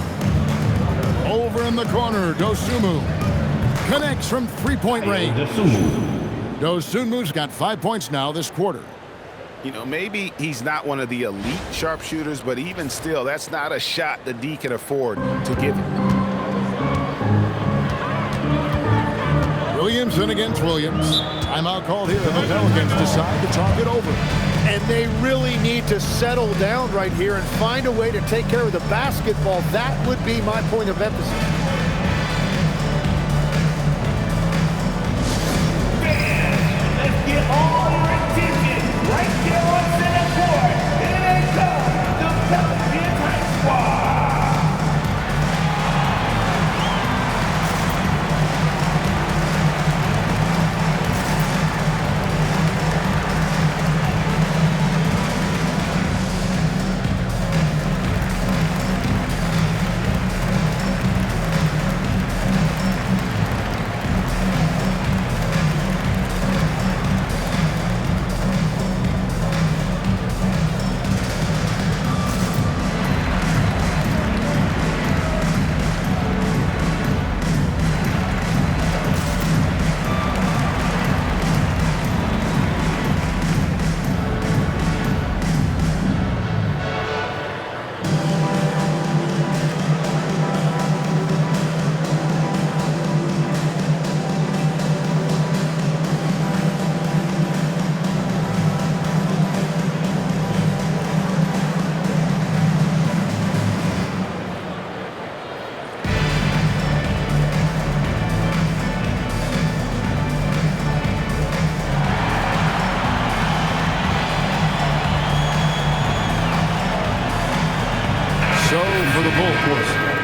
Over in the corner, Dosunmu. Connects from three-point range. Dosunmu's got 5 points now this quarter. You know, maybe he's not one of the elite sharpshooters, but even still, that's not a shot the D can afford to give him. Williamson against Williams. Timeout called here. The Pelicans decide to talk it over. And they really need to settle down right here and find a way to take care of the basketball. That would be my point of emphasis. Let's get all your attention right here on center court. Here they come, the Pelicans High Squad.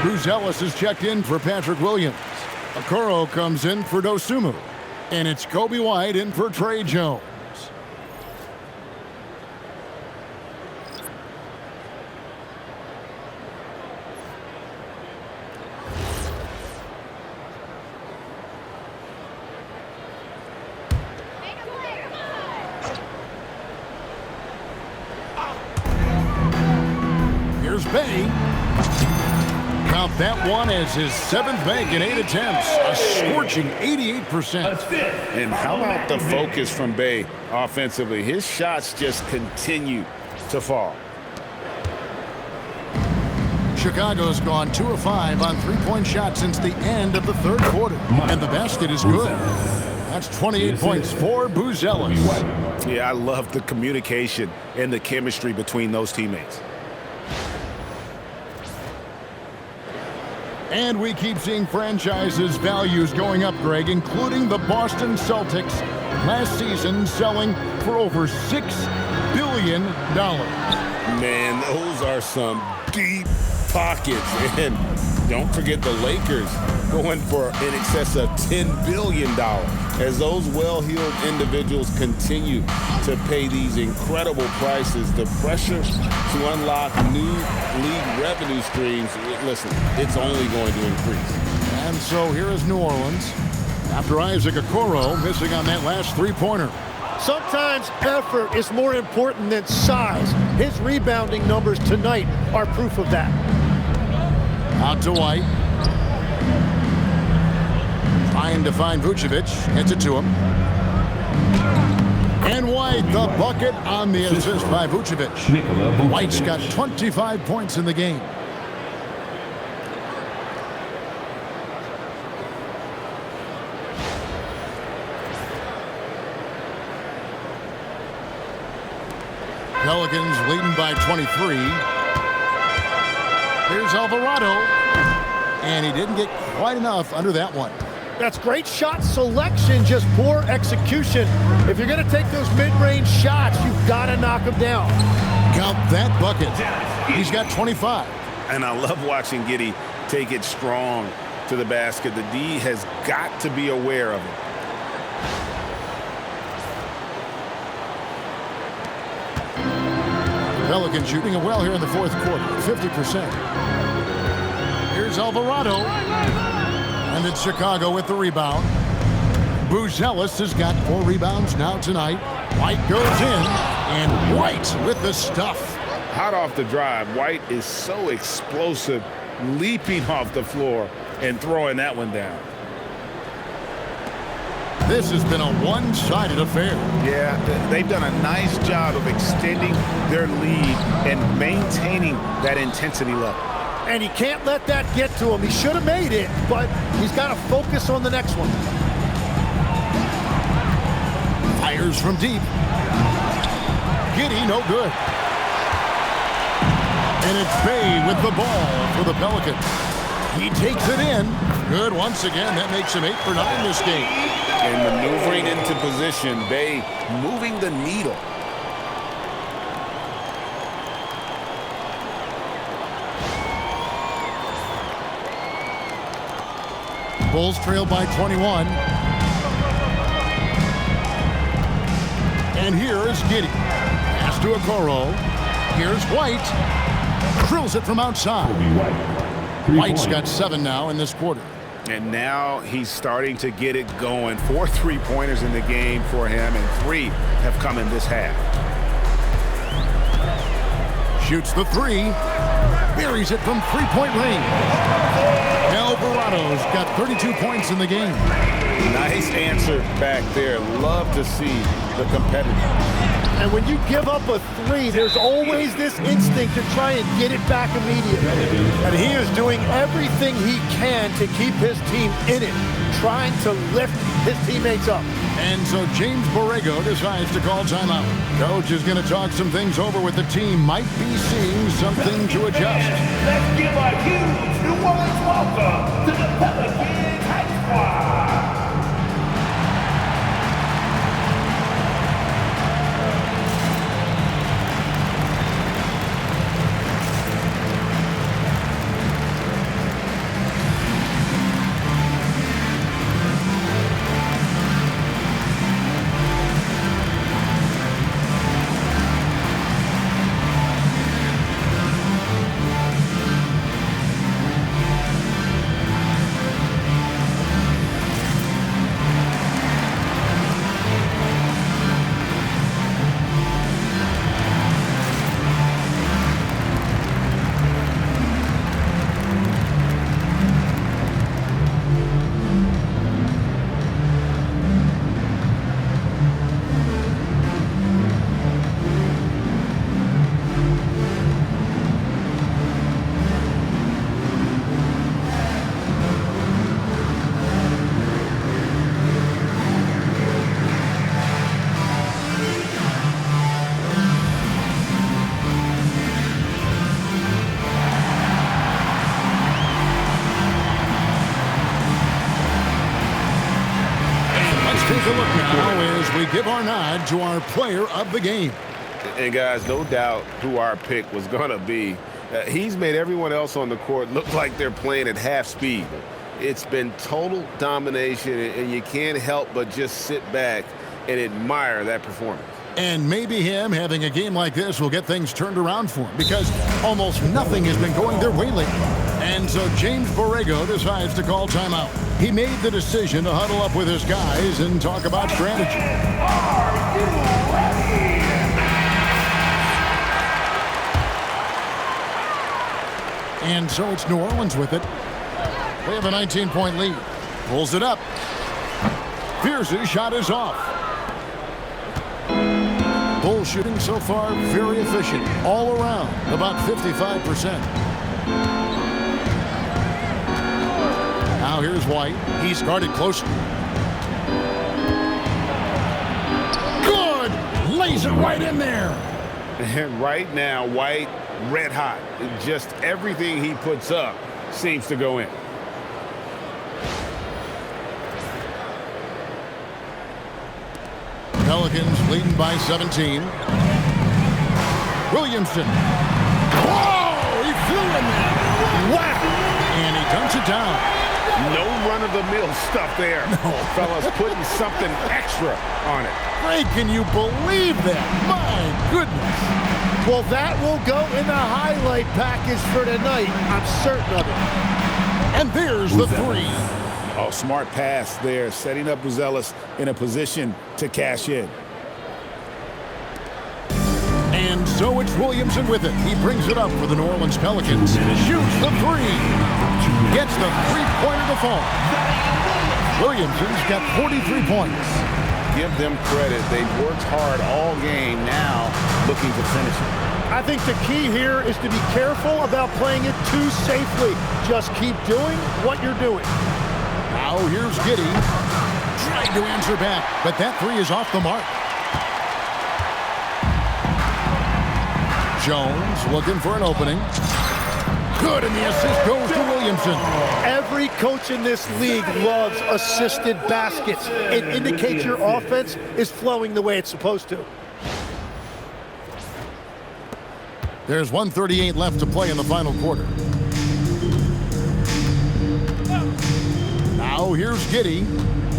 Buzelis is checked in for Patrick Williams. Okoro comes in for Dosunmu. And it's Kobe White in for Trey Jones. Here's Bay. Count that one as his 7th bank in 8 attempts, a scorching 88%. And how about the focus from Bay offensively? His shots just continue to fall. Chicago's gone 2 of 5 on three-point shots since the end of the third quarter. And the basket is good. That's 28 points for Buzelis. Yeah, I love the communication and the chemistry between those teammates. And we keep seeing franchises' values going up, Greg, including the Boston Celtics last season selling for over $6 billion. Man, those are some deep pockets. And don't forget the Lakers going for in excess of $10 billion as those well-heeled individuals continue to pay these incredible prices. The pressure to unlock new league revenue streams, listen, it's only going to increase. And so here is New Orleans after Isaac Okoro missing on that last three-pointer. Sometimes effort is more important than size. His rebounding numbers tonight are proof of that. Out to White. Trying to find Vucevic. Gets it to him. And White, the bucket on the assist by Vucevic. White's got 25 points in the game. Pelicans leading by 23. Here's Alvarado. And he didn't get quite enough under that one. That's great shot selection, just poor execution. If you're going to take those mid-range shots, you've got to knock them down. Count that bucket. He's got 25. And I love watching Giddey take it strong to the basket. The D has got to be aware of it. Pelicans shooting it well here in the fourth quarter, 50%. Here's Alvarado. And it's Chicago with the rebound. Buzelis has got 4 rebounds now tonight. White goes in, and White with the stuff. Hot off the drive, White is so explosive, leaping off the floor and throwing that one down. This has been a one-sided affair. Yeah, they've done a nice job of extending their lead and maintaining that intensity level. And he can't let that get to him. He should have made it, but he's got to focus on the next one. Fires from deep. Giddey, no good. And it's Bay with the ball for the Pelicans. He takes it in. Good once again. That makes him 8 for 9 this game. And maneuvering into position, Bay moving the needle. Bulls trail by 21. And here is Giddey. Pass to Okoro. Here's White. Drills it from outside. White's got 7 now in this quarter. And now he's starting to get it going. 4 3-pointers in the game for him, and 3 have come in this half. Shoots the 3. Buries it from 3-point range. Alvarado's got 32 points in the game. Nice answer back there. Love to see the competitor. And when you give up a 3, there's always this instinct to try and get it back immediately. And he is doing everything he can to keep his team in it, trying to lift his teammates up. And so James Borrego decides to call timeout. Coach is going to talk some things over with the team. Might be seeing something to adjust. Let's give a huge New Orleans welcome to the Pelicans High Squad. Take a look now as we give our nod to our player of the game. And guys, no doubt who our pick was going to be. He's made everyone else on the court look like they're playing at half speed. It's been total domination, and you can't help but just sit back and admire that performance. And maybe him having a game like this will get things turned around for him, because almost nothing has been going their way lately. And so James Borrego decides to call timeout. He made the decision to huddle up with his guys and talk about strategy. Are you ready? And so it's New Orleans with it. They have a 19-point lead. Pulls it up. Pierce's shot is off. Bull shooting so far very efficient. All around, about 55%. Now here's White. He's guarded closely. Good! Lays it right in there. And right now, White, red hot. Just everything he puts up seems to go in. Pelicans leading by 17. Williamson. Whoa! He flew in there. run-of-the-mill stuff there. No. Fellas putting something extra on it. Ray, can you believe that? My goodness. Well, that will go in the highlight package for tonight. I'm certain of it. And there's the three. Oh, smart pass there, setting up Buzelis in a position to cash in. And so it's Williamson with it. He brings it up for the New Orleans Pelicans. Shoots the three. Gets the three-pointer to fall. Williamson's got 43 points. Give them credit. They've worked hard all game, now looking to finish it. I think the key here is to be careful about playing it too safely. Just keep doing what you're doing. Now here's Giddey. Trying to answer back, but that three is off the mark. Jones looking for an opening. Good, and the assist goes to Williamson. Every coach in this league loves assisted baskets. It indicates your offense is flowing the way it's supposed to. There's 1:38 left to play in the final quarter. Now here's Giddey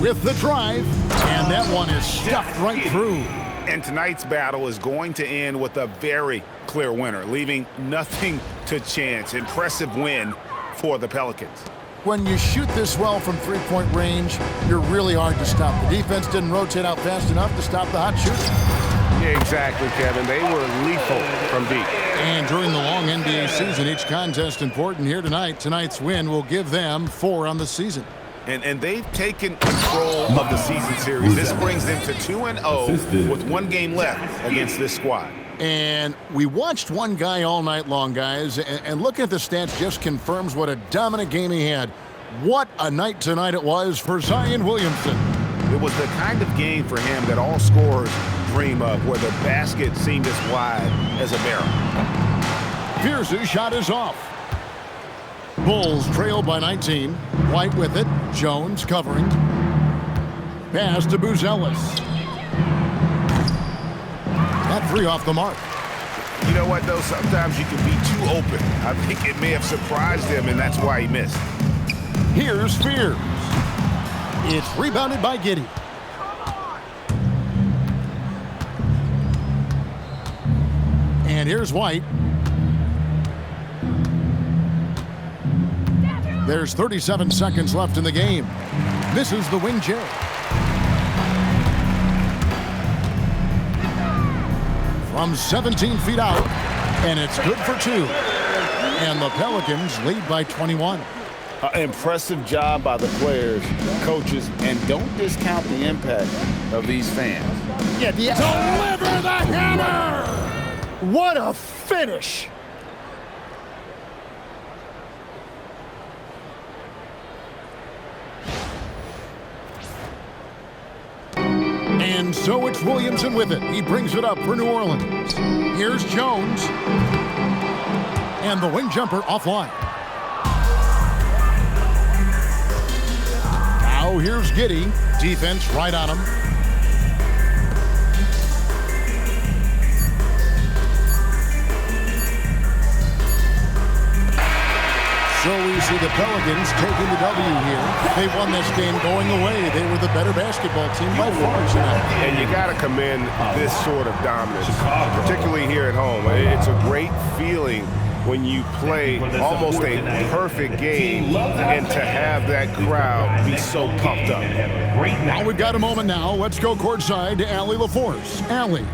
with the drive, and that one is stuffed right through. And tonight's battle is going to end with a very clear winner, leaving nothing to chance. Impressive win for the Pelicans. When you shoot this well from three-point range, you're really hard to stop. The defense didn't rotate out fast enough to stop the hot shooting. Yeah, exactly, Kevin. They were lethal from deep. And during the long NBA season, each contest important here tonight. Tonight's win will give them 4 on the season. And they've taken control of the season series. This brings them to 2-0 with 1 game left against this squad. And we watched one guy all night long, guys, and looking at the stats just confirms what a dominant game he had. What a night tonight it was for Zion Williamson. It was the kind of game for him that all scorers dream of, where the basket seemed as wide as a barrel. Pierce's shot is off. Bulls trail by 19. White with it. Jones covering. Pass to Buzelis. That three off the mark. You know what, though? Sometimes you can be too open. I think it may have surprised him, and that's why he missed. Here's Spears. It's rebounded by Giddey. And here's White. There's 37 seconds left in the game. This is the wing J. From 17 feet out, and it's good for 2. And the Pelicans lead by 21. Impressive job by the players, coaches, and don't discount the impact of these fans. Yeah, deliver the hammer! What a finish! And so it's Williamson with it. He brings it up for New Orleans. Here's Jones. And the wing jumper offline. Now here's Giddey. Defense right on him. So we see the Pelicans taking the W here. They won this game going away. They were the better basketball team by far tonight. And you got to commend this sort of dominance, particularly here at home. It's a great feeling when you play almost a perfect game and to have that crowd be so pumped up. Now we've got a moment now. Let's go courtside to Allie LaForce. Allie.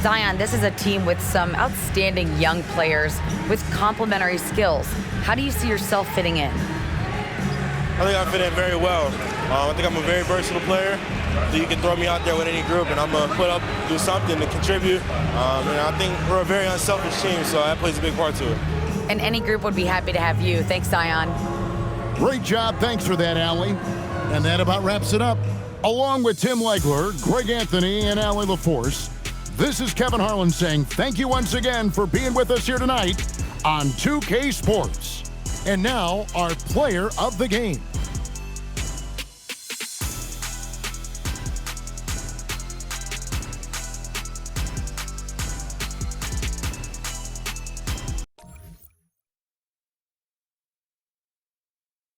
Zion, this is a team with some outstanding young players with complementary skills. How do you see yourself fitting in? I think I fit in very well. I think I'm a very versatile player. So you can throw me out there with any group, and I'm going to put up, do something to contribute. And I think we're a very unselfish team, so that plays a big part to it. And any group would be happy to have you. Thanks, Zion. Great job. Thanks for that, Allie. And that about wraps it up. Along with Tim Legler, Greg Anthony, and Allie LaForce, this is Kevin Harlan saying thank you once again for being with us here tonight on 2K Sports. And now, our player of the game.